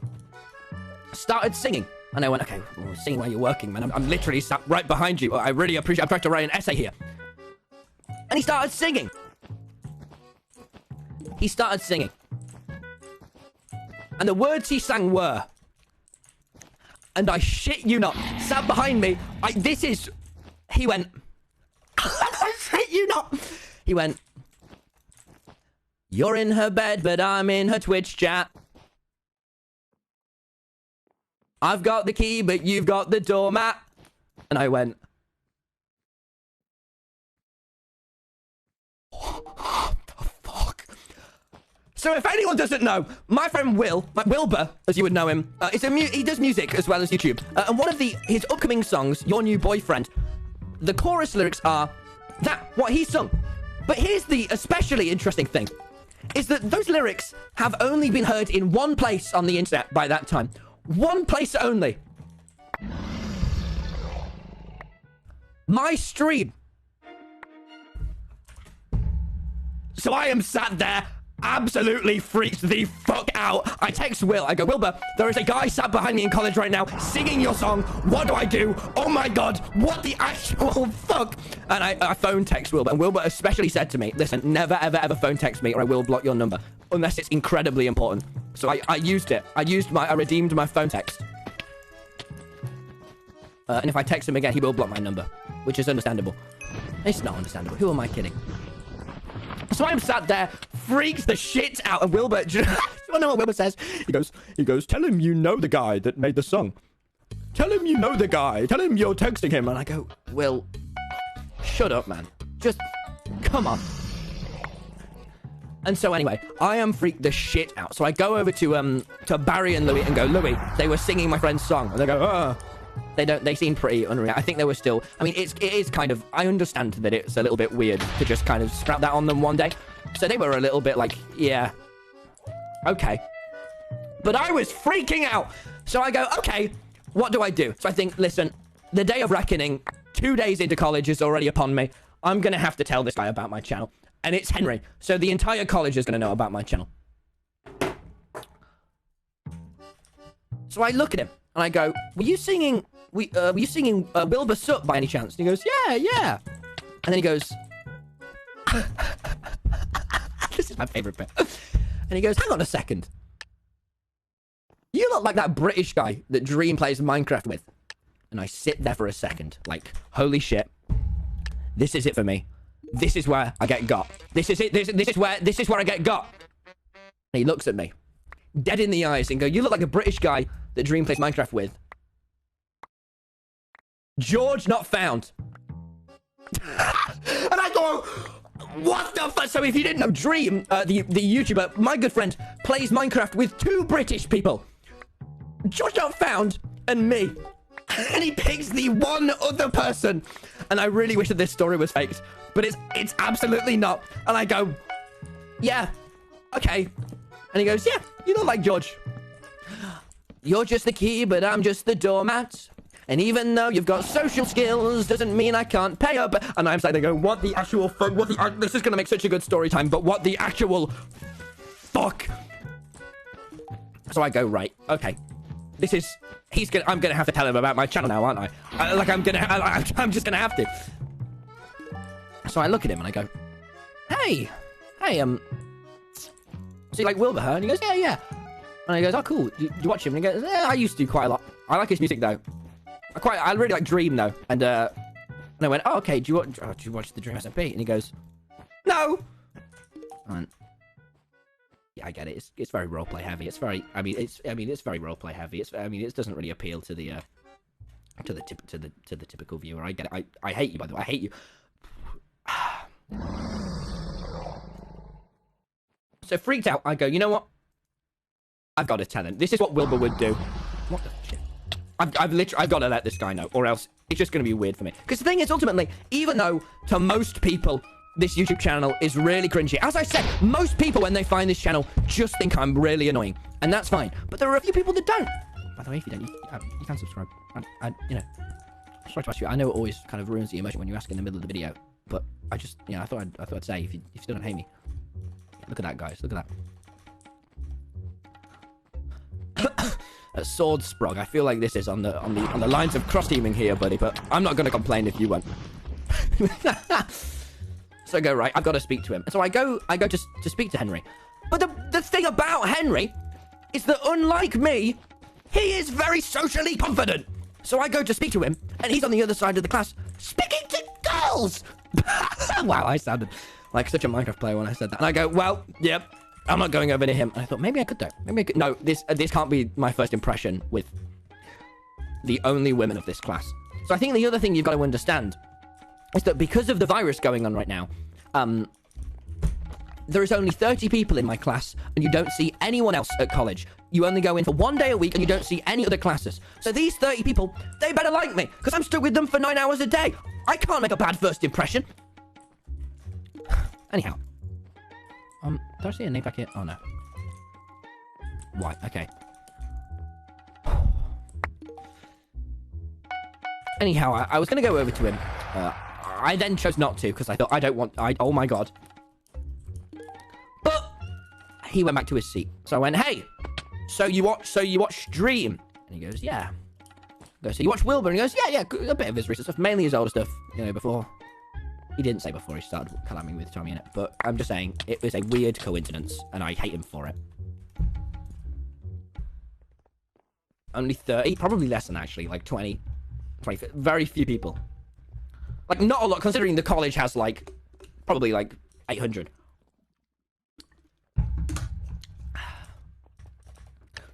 started singing. And I went, okay, well, sing while you're working, man. I'm literally sat right behind you. I really appreciate I'm trying to write an essay here. And he started singing. He started singing. And the words he sang were, and I shit you not, sat behind me, he went, I shit you not, he went, you're in her bed, but I'm in her Twitch chat. I've got the key, but you've got the doormat. And I went, what the fuck? So if anyone doesn't know, my friend Wilbur, as you would know him, he does music as well as YouTube. And one of his upcoming songs, Your New Boyfriend, the chorus lyrics are what he sung. But here's the especially interesting thing, is that those lyrics have only been heard in one place on the internet by that time. One place only. My stream. So I am sat there, absolutely freaked the fuck out. I text Will. I go, Wilbur, there is a guy sat behind me in college right now singing your song. What do I do? Oh my god, what the actual fuck? And I phone text Wilbur. And Wilbur especially said to me, listen, never, ever, ever phone text me or I will block your number. Unless it's incredibly important. So I used it. I redeemed my phone text. And if I text him again, he will block my number. Which is understandable. It's not understandable. Who am I kidding? So I'm sat there, freaks the shit out of Wilbur. Do you want to know what Wilbur says? He goes, tell him you know the guy that made the song. Tell him you know the guy. Tell him you're texting him. And I go, Will, shut up, man. Just, come on. And so anyway, I am freaked the shit out. So I go over to Barry and Louis and go, Louis, they were singing my friend's song. And they go, oh. They seem pretty unreal. I think they were still, I mean, it is kind of, I understand that it's a little bit weird to just kind of sprout that on them one day. So they were a little bit like, yeah, okay. But I was freaking out. So I go, okay, what do I do? So I think, listen, the day of reckoning, 2 days into college is already upon me. I'm going to have to tell this guy about my channel. And it's Henry. So the entire college is going to know about my channel. So I look at him and I go, were you singing Wilbur Sup by any chance? And he goes, yeah. And then he goes, this is my favorite bit. And he goes, hang on a second. You look like that British guy that Dream plays Minecraft with. And I sit there for a second, like, holy shit. This is it for me. This is where I get got. This is it. This is where I get got. And he looks at me, dead in the eyes, and goes, you look like a British guy that Dream plays Minecraft with. George not found. And I go, what the fuck? So if you didn't know, Dream, the YouTuber, my good friend, plays Minecraft with 2 British people. George not found and me. And he picks the one other person. And I really wish that this story was faked. But it's absolutely not. And I go, yeah, okay. And he goes, yeah, you look like George. You're just the key, but I'm just the doormat. And even though you've got social skills, doesn't mean I can't pay up. And I'm like, going, what the actual fuck? This is going to make such a good story time, but what the actual fuck? So I go, right, okay. I'm going to have to tell him about my channel now, aren't I? I'm just going to have to. So I look at him and I go, hey, so you like Wilbur, huh? And he goes, yeah. And he goes, oh, cool. Do you watch him? And he goes, yeah, I used to quite a lot. I like his music, though. I really like Dream though, and I went, oh, okay, do you watch the Dream SMP? And he goes, no. I went, yeah, I get it. It's very roleplay heavy. It's very, it's very roleplay heavy. It doesn't really appeal to the typical viewer. I get it. I hate you, by the way. I hate you. So freaked out, I go, you know what? I've got to tell him. This is what Wilbur would do. What the shit? I've got to let this guy know, or else it's just going to be weird for me. Because the thing is, ultimately, even though to most people this YouTube channel is really cringy, as I said, most people when they find this channel just think I'm really annoying, and that's fine. But there are a few people that don't. By the way, if you don't, you can subscribe. You know, sorry to ask you. I know it always kind of ruins the emotion when you ask in the middle of the video, but I just, you know, I thought I'd say if you still don't hate me. Look at that, guys. Look at that. Sword Sprog. I feel like this is on the lines of cross teaming here, buddy. But I'm not going to complain if you won't. So I go, right. I've got to speak to him. So I go to speak to Henry. But the thing about Henry is that unlike me, he is very socially confident. So I go to speak to him, and he's on the other side of the class speaking to girls. Wow, I sounded like such a Minecraft player when I said that. And I go, well, yep, I'm not going over to him. And I thought, maybe I could though. Maybe I could. No, this can't be my first impression with the only women of this class. So I think the other thing you've got to understand is that because of the virus going on right now, there is only 30 people in my class, and you don't see anyone else at college. You only go in for 1 day a week, and you don't see any other classes. So these 30 people, they better like me, because I'm stuck with them for 9 hours a day. I can't make a bad first impression. Anyhow. Do I see a name back here? Oh, no. Why? Okay. Anyhow, I was going to go over to him. I then chose not to, because I thought, oh my god. But he went back to his seat. So I went, hey, so you watch Dream? And he goes, yeah. I go, so you watch Wilbur? And he goes, yeah, a bit of his recent stuff, mainly his older stuff, you know, before. He didn't say before he started collabing with TommyInnit, but I'm just saying, it was a weird coincidence, and I hate him for it. Only 30, probably less than actually, like 20, very few people. Like, not a lot, considering the college has, like, probably, like, 800.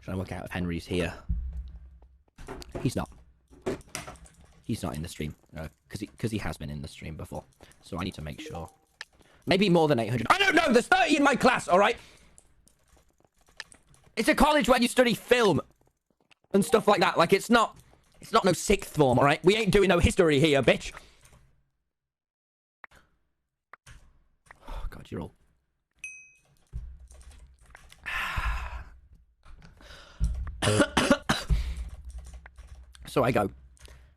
Trying to work out if Henry's here. He's not. He's not in the stream, because he has been in the stream before. So I need to make sure. Maybe more than 800. I don't know! There's 30 in my class, alright? It's a college where you study film and stuff like that. Like, it's not no sixth form, alright? We ain't doing no history here, bitch. Oh, God, you're all... So I go,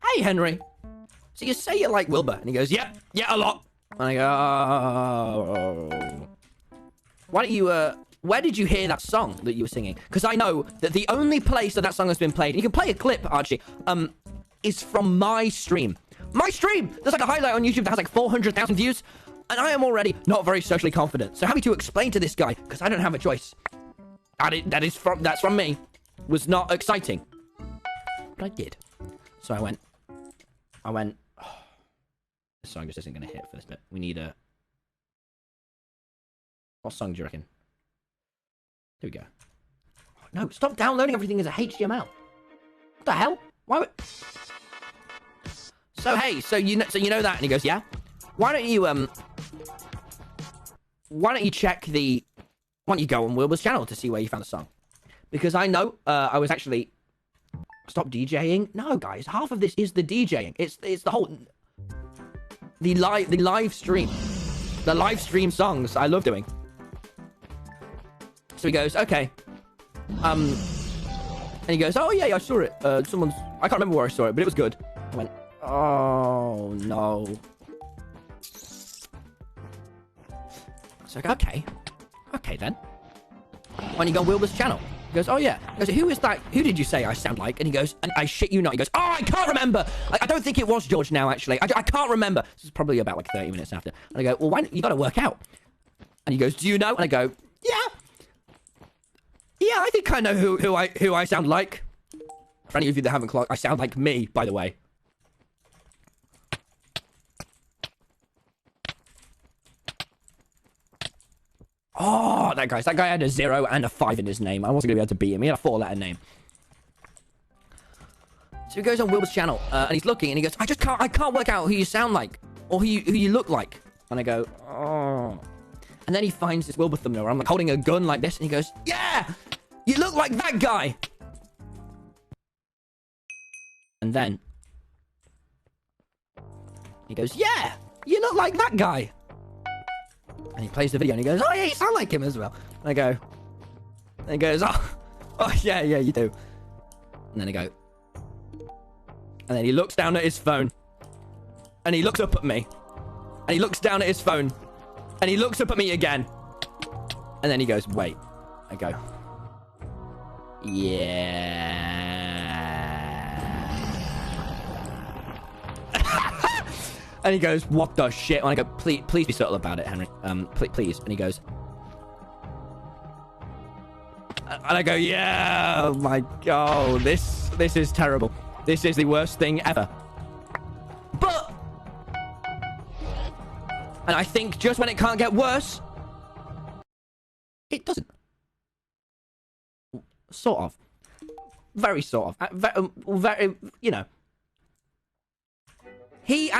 hey, Henry. So you say you like Wilbur? And he goes, yeah, a lot. And I go, oh. Why don't you, where did you hear that song that you were singing? Because I know that the only place that song has been played, and you can play a clip, Archie, is from my stream. My stream! There's like a highlight on YouTube that has like 400,000 views, and I am already not very socially confident. So having to explain to this guy, because I don't have a choice, that's from me, was not exciting. But I did. So I went, oh, this song just isn't going to hit for this bit. We need a... What song do you reckon? Here we go. Oh, no, stop downloading everything as a HTML. What the hell? Why would... So, hey, so you know that? And he goes, yeah? Why don't you check the... Why don't you go on Wilbur's channel to see where you found the song? Because I know, I was actually... Stop DJing? No, guys, half of this is the DJing. It's the whole... The live stream. The live stream songs I love doing. So he goes, okay. And he goes, oh yeah, I saw it. I can't remember where I saw it, but it was good. I went, oh no. So I go, okay then. Why don't you go on Wilbur's channel? He goes, oh yeah. He goes, who is that? Who did you say I sound like? And he goes, and I shit you not. He goes, oh, I can't remember. I don't think it was George now, actually. I can't remember. This is probably about like 30 minutes after. And I go, well, why don't you got to work out? And he goes, do you know? And I go, yeah, I think I know who I sound like. For any of you that haven't clocked, I sound like me, by the way. Oh, that guy had a 0 and a 5 in his name. I wasn't going to be able to beat him. He had a 4-letter name. So he goes on Wilbur's channel, and he's looking, and he goes, I can't work out who you sound like, or who you look like. And I go, oh. And then he finds this Wilbur thumbnail where I'm like holding a gun like this, and he goes, yeah, you look like that guy. And then he goes, yeah, you look like that guy. And he plays the video, and he goes, oh, yeah, you sound like him as well. And I go, and he goes, oh, yeah, you do. And then I go, and then he looks down at his phone, and he looks up at me, and he looks down at his phone, and he looks up at me again, and then he goes, wait. I go, yeah. And he goes, what the shit? And I go, please be subtle about it, Henry. Please. And he goes, and I go, yeah, oh my god, this is terrible. This is the worst thing ever. But, and I think just when it can't get worse, it doesn't. Sort of. Very sort of. Very, you know. He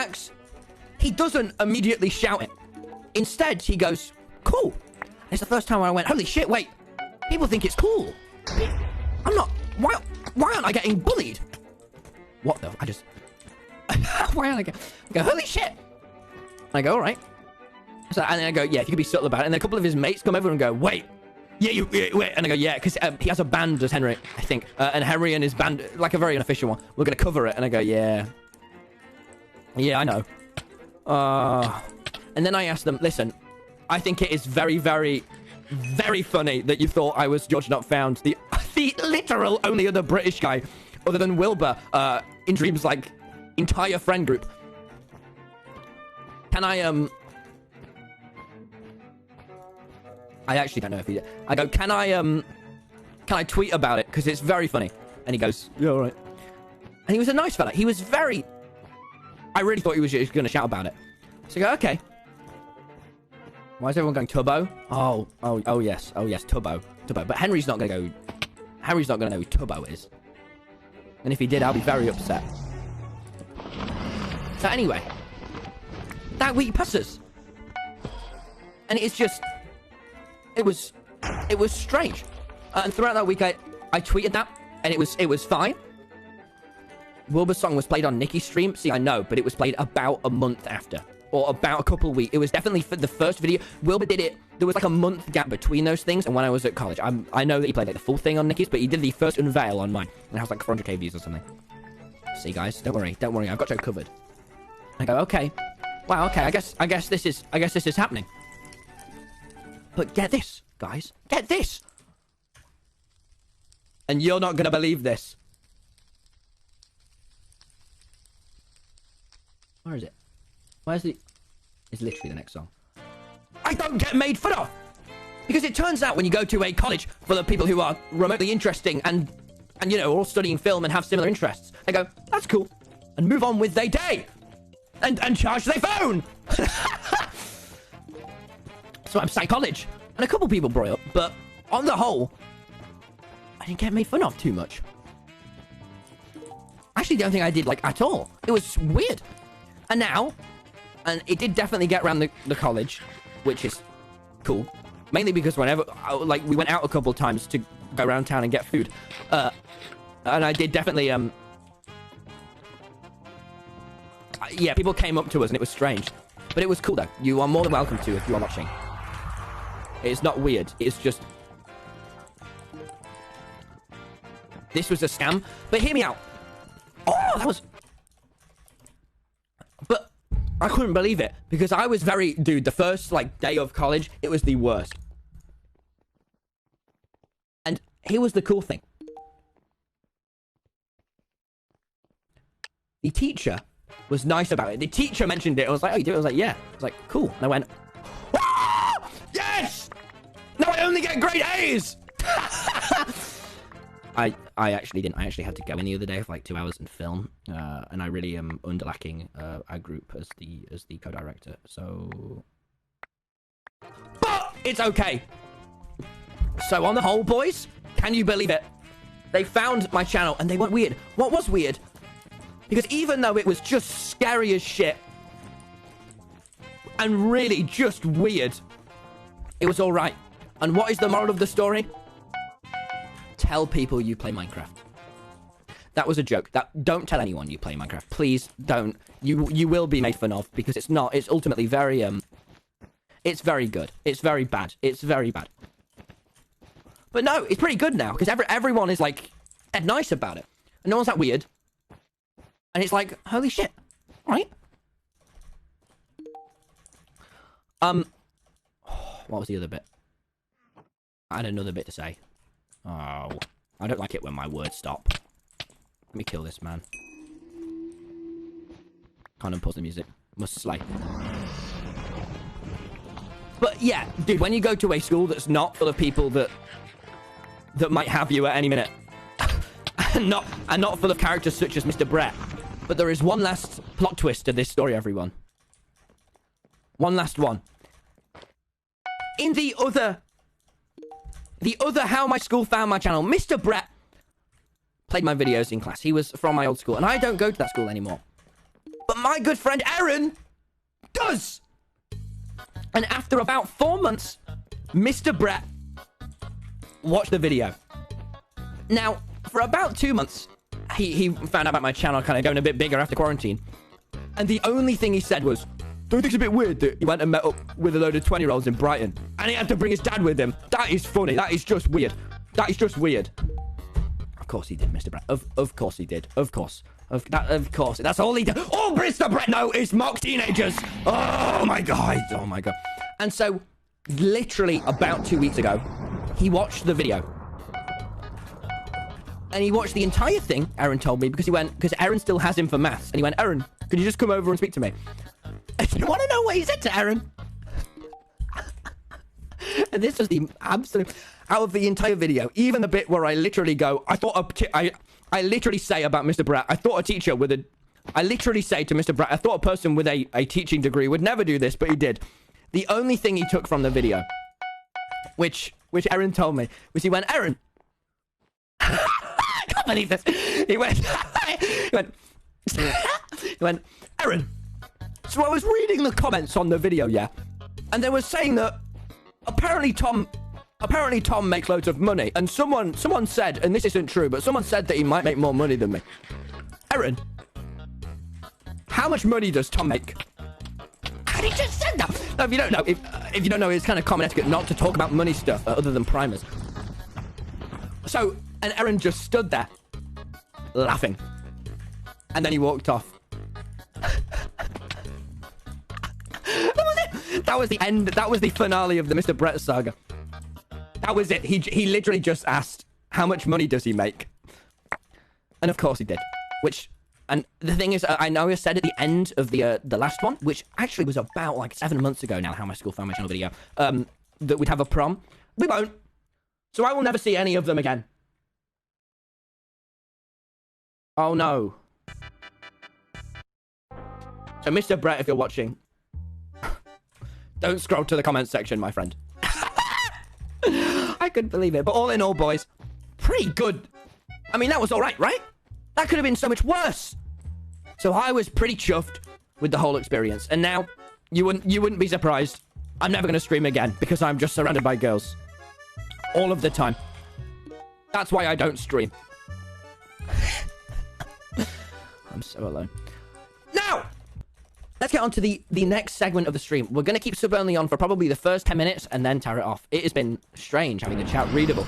doesn't immediately shout it. Instead, he goes, cool. And it's the first time where I went, holy shit, wait. People think it's cool. I'm not, why aren't I getting bullied? What though? I just, why aren't I go, holy shit. And I go, all right. So, and then I go, yeah, if you could be subtle about it. And then a couple of his mates come over and go, wait. Yeah, wait. And I go, yeah, because he has a band, does Henry, I think. And Henry and his band, like a very unofficial one, we're going to cover it. And I go, yeah. Yeah, I know. And then I asked them, listen, I think it is very, very, very funny that you thought I was George Not Found, the literal only other British guy other than Wilbur in Dream's like entire friend group. Can I actually don't know if he did. I go, can I tweet about it? Because it's very funny. And he goes, yeah, all right. And he was a nice fella. He was very... I really thought he was just going to shout about it. So I go, okay. Why is everyone going Tubbo? Oh yes, Tubbo. But Henry's not going to go... Henry's not going to know who Tubbo is. And if he did, I'll be very upset. So anyway. That week passes. And it's just... It was strange. And throughout that week, I tweeted that. And it was fine. Wilbur's song was played on Nicky's stream. See, I know, but it was played about a month after. Or about a couple of weeks. It was definitely for the first video. Wilbur did it. There was like a month gap between those things. And when I was at college, I know that he played like the full thing on Nicky's, but he did the first unveil on mine. And it has like 400k views or something. See, guys, don't worry. I've got you covered. I go, okay. Wow, okay. I guess this is happening. But get this, guys. Get this. And you're not gonna believe this. Where is it? Where's the... It's literally the next song. I don't get made fun of! Because it turns out when you go to a college full of people who are remotely interesting and you know, all studying film and have similar interests, they go, that's cool. And move on with their day. And charge their phone! So I'm psych-college. And a couple people brought it up, but on the whole, I didn't get made fun of too much. Actually, the only thing I did, like, at all. It was weird. And now, and it did definitely get around the college, which is cool. Mainly because whenever, like, we went out a couple of times to go around town and get food. And I did definitely, yeah, people came up to us and it was strange. But it was cool, though. You are more than welcome to if you are watching. It's not weird. It's just... This was a scam. But hear me out. Oh, that was... But I couldn't believe it. Because I was very... Dude, the first, like, day of college, it was the worst. And here was the cool thing. The teacher was nice about it. The teacher mentioned it. I was like, oh, you do it? I was like, yeah. I was like, cool. And I went, ah! Yes! Now I only get grade A's! I actually didn't. I actually had to go in the other day for like 2 hours and film, and I really am underlacking our group as the co-director. So, but it's okay. So on the whole, boys, can you believe it? They found my channel and they weren't weird. What was weird? Because even though it was just scary as shit and really just weird, it was all right. And what is the moral of the story? Tell people you play Minecraft. That was a joke. Don't tell anyone you play Minecraft. Please don't. You will be made fun of because it's not. It's ultimately very it's very good. It's very bad. It's very bad. But no, it's pretty good now because everyone is like dead nice about it. And no one's that weird. And it's like, holy shit, right? What was the other bit? I had another bit to say. Oh, I don't like it when my words stop. Let me kill this man. Can't unpause the music. Must slay. But yeah, dude, when you go to a school that's not full of people that might have you at any minute, and not full of characters such as Mr. Brett, but there is one last plot twist to this story, everyone. One last one. In the other How My School Found My Channel, Mr. Brett played my videos in class. He was from my old school, and I don't go to that school anymore. But my good friend Aaron does! And after about 4 months, Mr. Brett watched the video. Now, for about 2 months, he found out about my channel kind of going a bit bigger after quarantine. And the only thing he said was, don't you think it's a bit weird that he went and met up with a load of 20-year-olds in Brighton? And he had to bring his dad with him. That is funny. That is just weird. That is just weird. Of course he did, Mr. Brett. Of course he did. Of course. Of course. That's all he did. All Mr. Brett noticed mock teenagers. Oh my god. Oh my god. And so, literally about 2 weeks ago, he watched the video. And he watched the entire thing, Aaron told me, because Aaron still has him for maths. And he went, Aaron, can you just come over and speak to me? And you want to know what he said to Aaron? And this was the absolute, out of the entire video, even the bit where I literally go, I literally say about Mr. Brett, I literally say to Mr. Brett, I thought a person with a teaching degree would never do this, but he did. The only thing he took from the video, which Aaron told me, was he went, Aaron, I can't believe this. He went, Aaron, so I was reading the comments on the video, yeah, and they were saying that apparently Tom makes loads of money, and someone said, and this isn't true, but someone said that he might make more money than me. Aaron, how much money does Tom make? And he just said that. Now, if you don't know, it's kind of common etiquette not to talk about money stuff other than primers. So, and Aaron just stood there, laughing, and then he walked off. That was it. That was the end. That was the finale of the Mr. Brett saga. That was it. He literally just asked, how much money does he make? And of course he did. And the thing is, I know I said at the end of the last one, which actually was about like 7 months ago now, How My School Found My Channel video, that we'd have a prom. We won't. So I will never see any of them again. Oh no. So Mr. Brett, if you're watching, don't scroll to the comments section, my friend. I couldn't believe it. But all in all, boys, pretty good. I mean, that was all right, right? That could have been so much worse. So I was pretty chuffed with the whole experience. And now, you wouldn't be surprised. I'm never going to stream again because I'm just surrounded by girls. All of the time. That's why I don't stream. I'm so alone. Now, let's get on to the next segment of the stream. We're going to keep sub-only on for probably the first 10 minutes and then tear it off. It has been strange having the chat readable.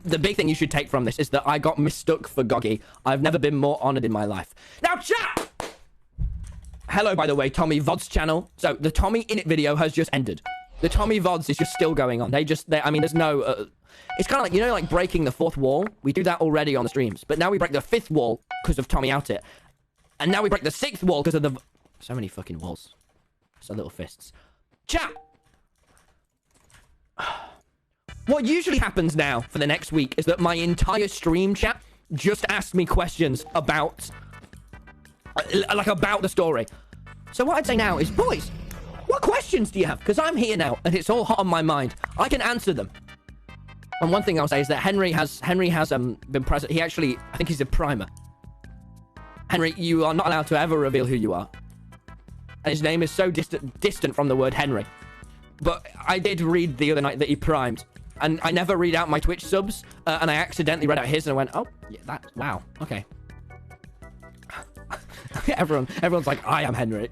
The big thing you should take from this is that I got mistook for Goggy. I've never been more honored in my life. Now, chat! Hello, by the way, Tommy VOD's channel. So, the TommyInnit video has just ended. The Tommy VODs is just still going on. I mean, there's no... it's kind of like, you know, like breaking the fourth wall? We do that already on the streams. But now we break the fifth wall because of Tommy Out It. And now we break the sixth wall because of the... So many fucking walls. So little fists. Chat! What usually happens now for the next week is that my entire stream chat just asks me questions about, like, about the story. So what I'd say now is, boys, what questions do you have? Because I'm here now, and it's all hot on my mind. I can answer them. And one thing I'll say is that Henry has been present. He actually, I think he's a primer. Henry, you are not allowed to ever reveal who you are. And his name is so distant from the word Henry. But I did read the other night that he primed. And I never read out my Twitch subs. And I accidentally read out his and I went, oh, yeah, wow, okay. Everyone's like, I am Henry.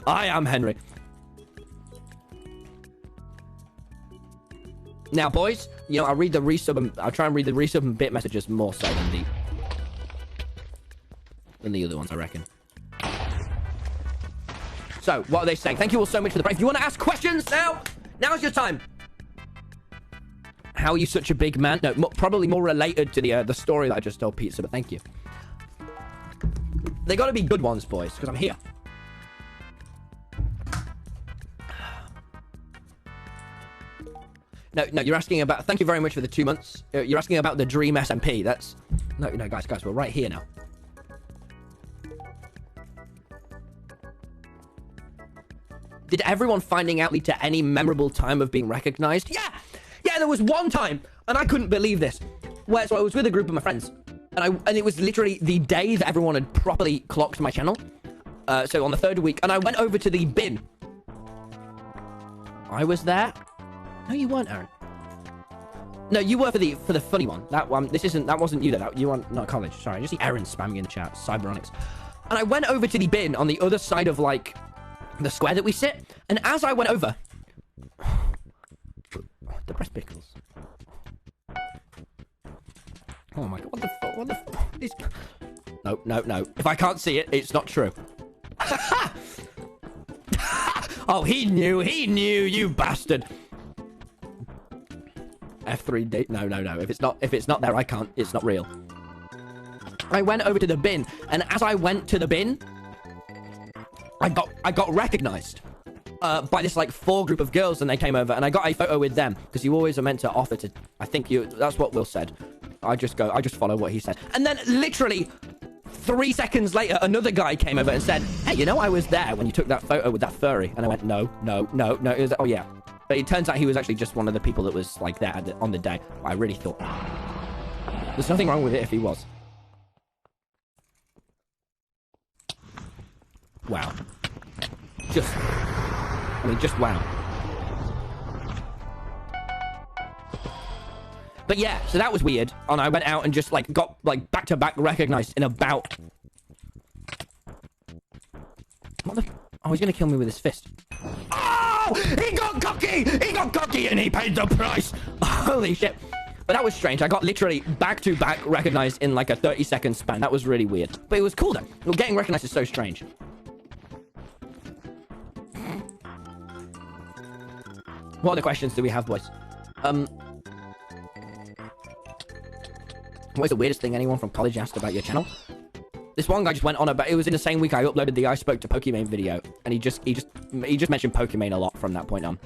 I am Henry. Now, boys, you know, I'll try and read the resub and bit messages more so than the other ones, I reckon. So, what are they saying? Thank you all so much for the break. If you want to ask questions now, now's your time. How are you such a big man? No, probably more related to the story that I just told Pizza, but thank you. They got to be good ones, boys, because I'm here. No, you're asking about... Thank you very much for the 2 months. You're asking about the Dream SMP. That's... No, guys, we're right here now. Did everyone finding out lead to any memorable time of being recognized? Yeah, there was one time, and I couldn't believe this. So I was with a group of my friends, and it was literally the day that everyone had properly clocked my channel. So on the 3rd week, and I went over to the bin. I was there. No, you weren't, Aaron. No, you were for the funny one. That one. That wasn't you though. You weren't not college. Sorry, I just see Aaron spamming in the chat. Cyberonics. And I went over to the bin on the other side of like the square that we sit. And as I went over, the breast pickles. Oh my god! What the fuck? What the fuck? No. If I can't see it, it's not true. Oh, he knew, you bastard. F3 date. No. If it's not there, I can't. It's not real. I went over to the bin, and as I went to the bin, I got recognized by this like 4 group of girls, and they came over, and I got a photo with them because you always are meant to offer to. I think that's what Will said. I just follow what he said, and then literally 3 seconds later, another guy came over and said, "Hey, you know, I was there when you took that photo with that furry." And I went, "No." It was, oh yeah. But it turns out he was actually just one of the people that was like there on the day. I really thought there's nothing wrong with it if he was. Wow. Just wow. But yeah, so that was weird. And I went out and just like got like back-to-back recognized in about... What the... Oh, he's gonna kill me with his fist. Oh! He got cocky! He got cocky and he paid the price! Holy shit. But that was strange. I got literally back-to-back recognized in like a 30-second span. That was really weird. But it was cool though. Well, getting recognized is so strange. What other questions do we have, boys? What's the weirdest thing anyone from college asked about your channel? This one guy just went on about... It was in the same week I uploaded the I Spoke to Pokimane video. And he just mentioned Pokimane a lot from that point on.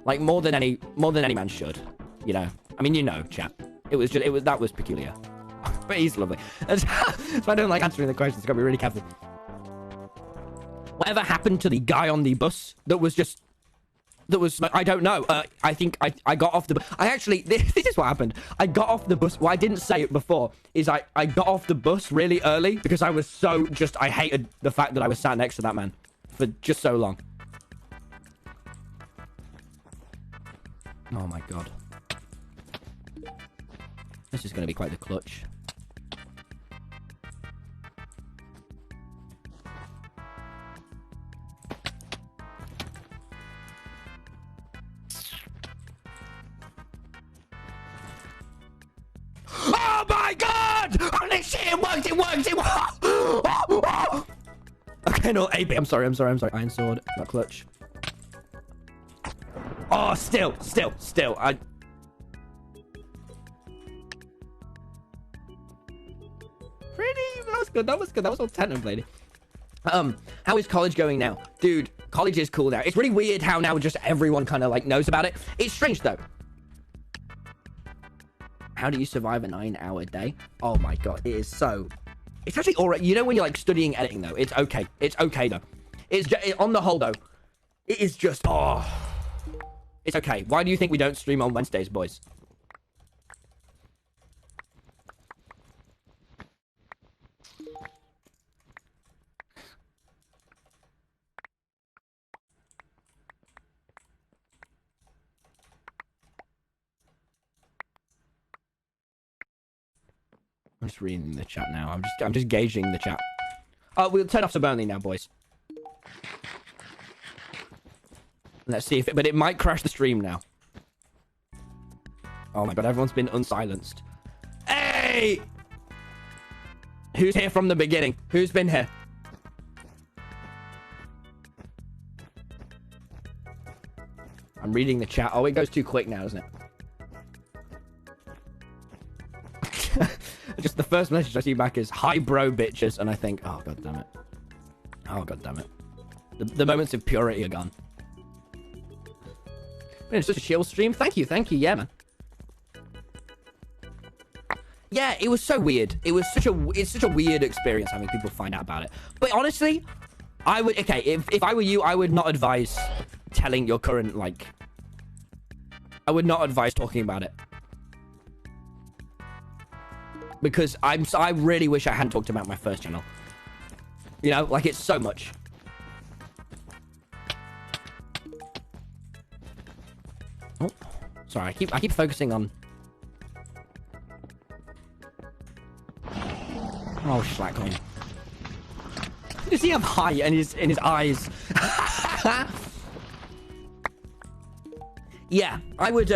Like, more than any man should. You know? I mean, you know, chat. That was peculiar. But he's lovely. So I don't like answering the questions. Gotta be really careful. Whatever happened to the guy on the bus that was... I don't know. I think I got off the bus. This is what happened. I got off the bus. Well, I didn't say it before. I got off the bus really early because I was so I hated the fact that I was sat next to that man for just so long. Oh my god. This is going to be quite the clutch. Oh my god! Holy shit, it works! Okay, no, AB, I'm sorry. Iron sword, not clutch. Oh, still. That was good. That was all technically. How is college going now? Dude, college is cool now. It's really weird how now just everyone kind of like knows about it. It's strange though. How do you survive a 9-hour day? Oh my god, it is so... It's actually alright. You know when you're like studying editing though? It's okay. It's okay though. It's on the whole though. It is just... Oh... It's okay. Why do you think we don't stream on Wednesdays, boys? I'm just reading the chat now. I'm just gauging the chat. Oh, we'll turn off Suburbanly now, boys. Let's see if it... But it might crash the stream now. Oh my god, everyone's been unsilenced. Hey! Who's here from the beginning? Who's been here? I'm reading the chat. Oh, it goes too quick now, doesn't it? Just the first message I see back is, hi bro bitches, and I think, oh god damn it. Oh god damn it. The moments of purity are gone. It's such a chill stream. Thank you, yeah man. Yeah, it was so weird. It's such a weird experience having people find out about it. But honestly, I would, okay, if I were you, I would not advise telling your current, like, I would not advise talking about it. Because I really wish I hadn't talked about my first channel. You know, like, it's so much. Oh, sorry, I keep focusing on... Oh, Schlackling. Does he have high in his eyes? Yeah, I would,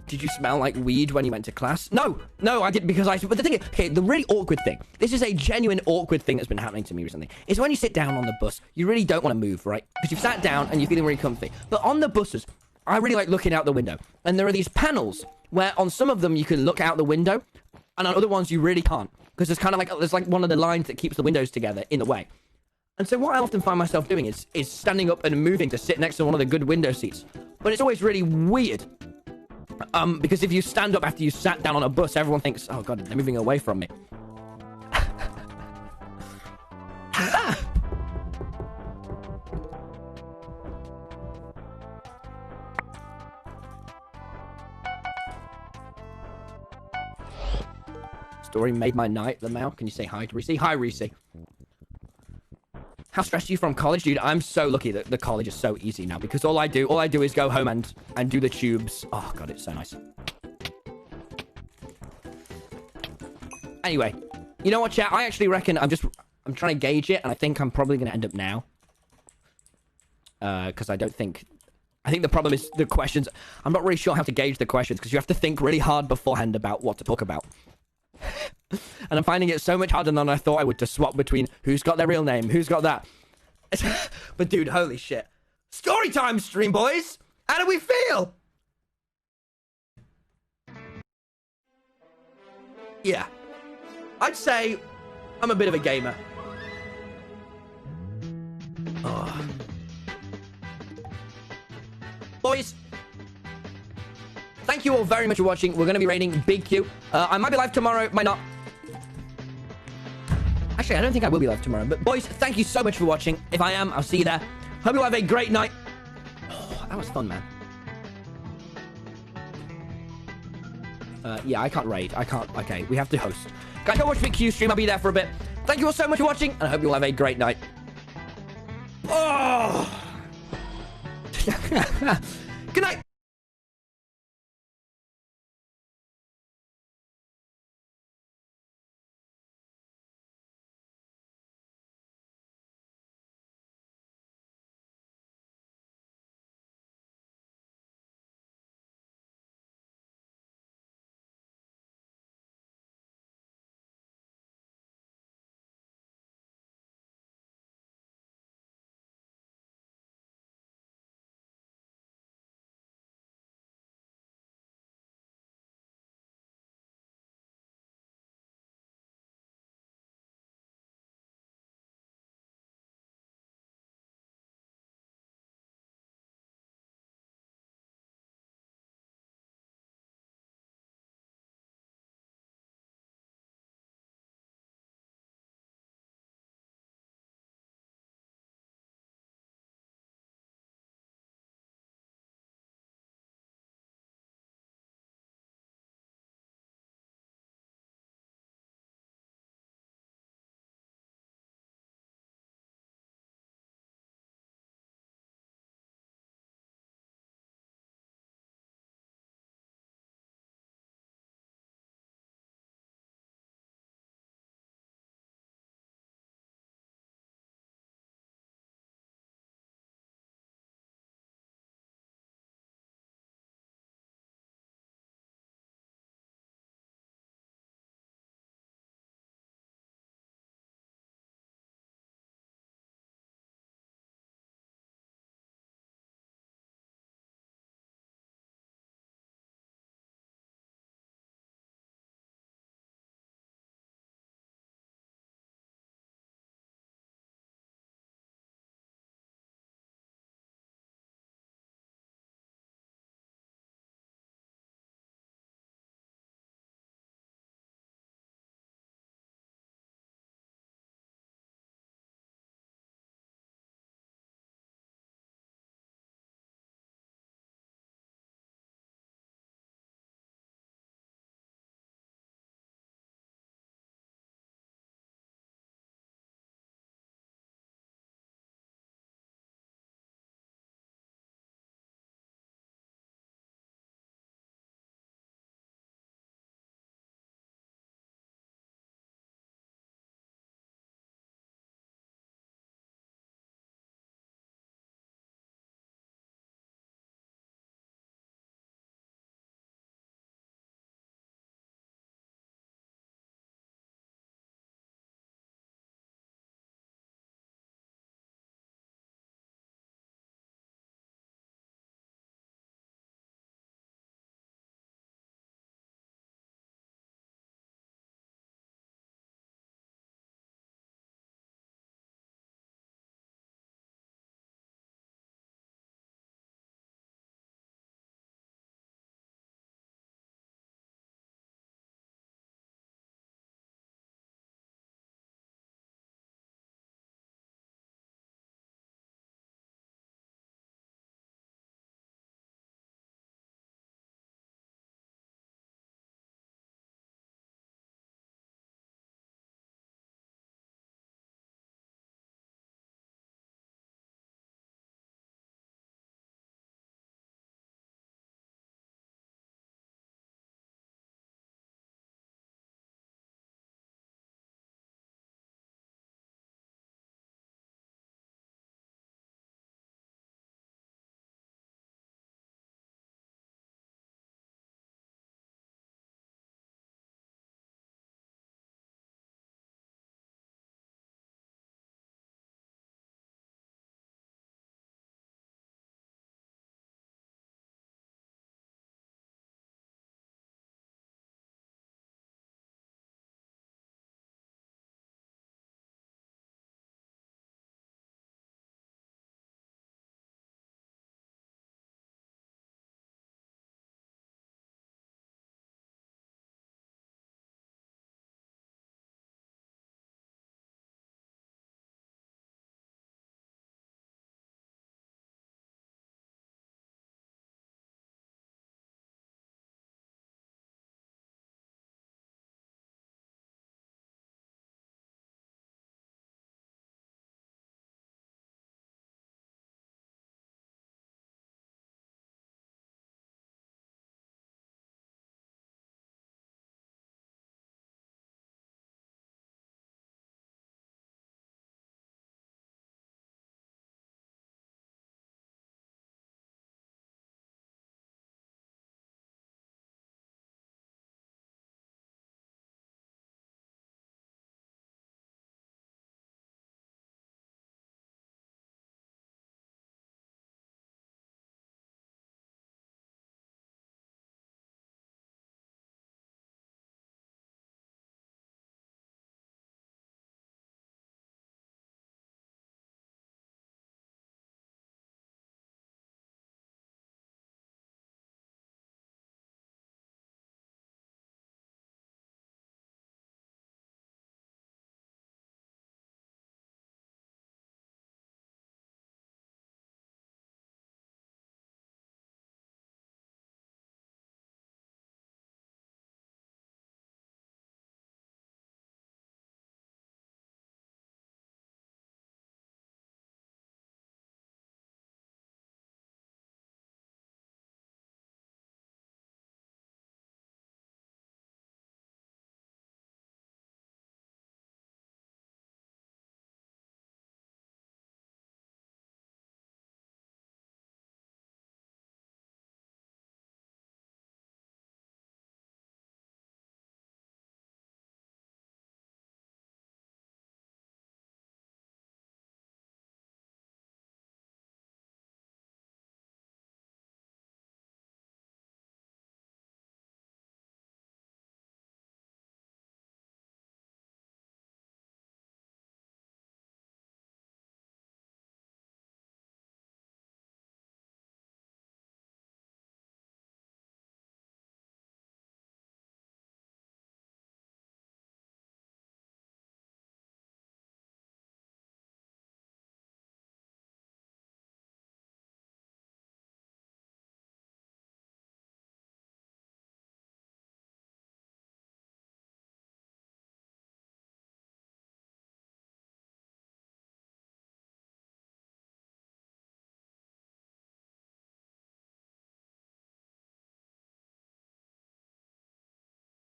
Did you smell like weed when you went to class? No, I didn't, because but the thing is, okay, the really awkward thing, this is a genuine awkward thing that's been happening to me recently, is when you sit down on the bus, you really don't want to move, right? Because you've sat down and you're feeling really comfy. But on the buses, I really like looking out the window. And there are these panels where on some of them you can look out the window, and on other ones you really can't. Because there's kind of like, there's like one of the lines that keeps the windows together in the way. And so what I often find myself doing is standing up and moving to sit next to one of the good window seats. But it's always really weird. Because if you stand up after you sat down on a bus, everyone thinks, oh god, they're moving away from me. Story made my night, the Mao. Can you say hi to Reese? Hi, Reese. How stressed are you from college, dude? I'm so lucky that the college is so easy now, because all I do is go home and do the tubes. Oh god, it's so nice. Anyway, you know what, chat? I actually reckon I'm trying to gauge it, and I think I'm probably gonna end up now. Because I think the problem is the questions. I'm not really sure how to gauge the questions, because you have to think really hard beforehand about what to talk about. And I'm finding it so much harder than I thought I would to swap between who's got their real name, who's got that. But dude, holy shit. Story time stream, boys! How do we feel? Yeah. I'd say I'm a bit of a gamer. Oh. Boys, thank you all very much for watching. We're going to be rating Big Q. I might be live tomorrow, might not. Actually, I don't think I will be live tomorrow. But boys, thank you so much for watching. If I am, I'll see you there. Hope you have a great night. Oh, that was fun, man. Yeah, I can't raid. I can't. Okay, we have to host. Guys, go watch Big Q stream. I'll be there for a bit. Thank you all so much for watching, and I hope you all have a great night. Oh! Good night.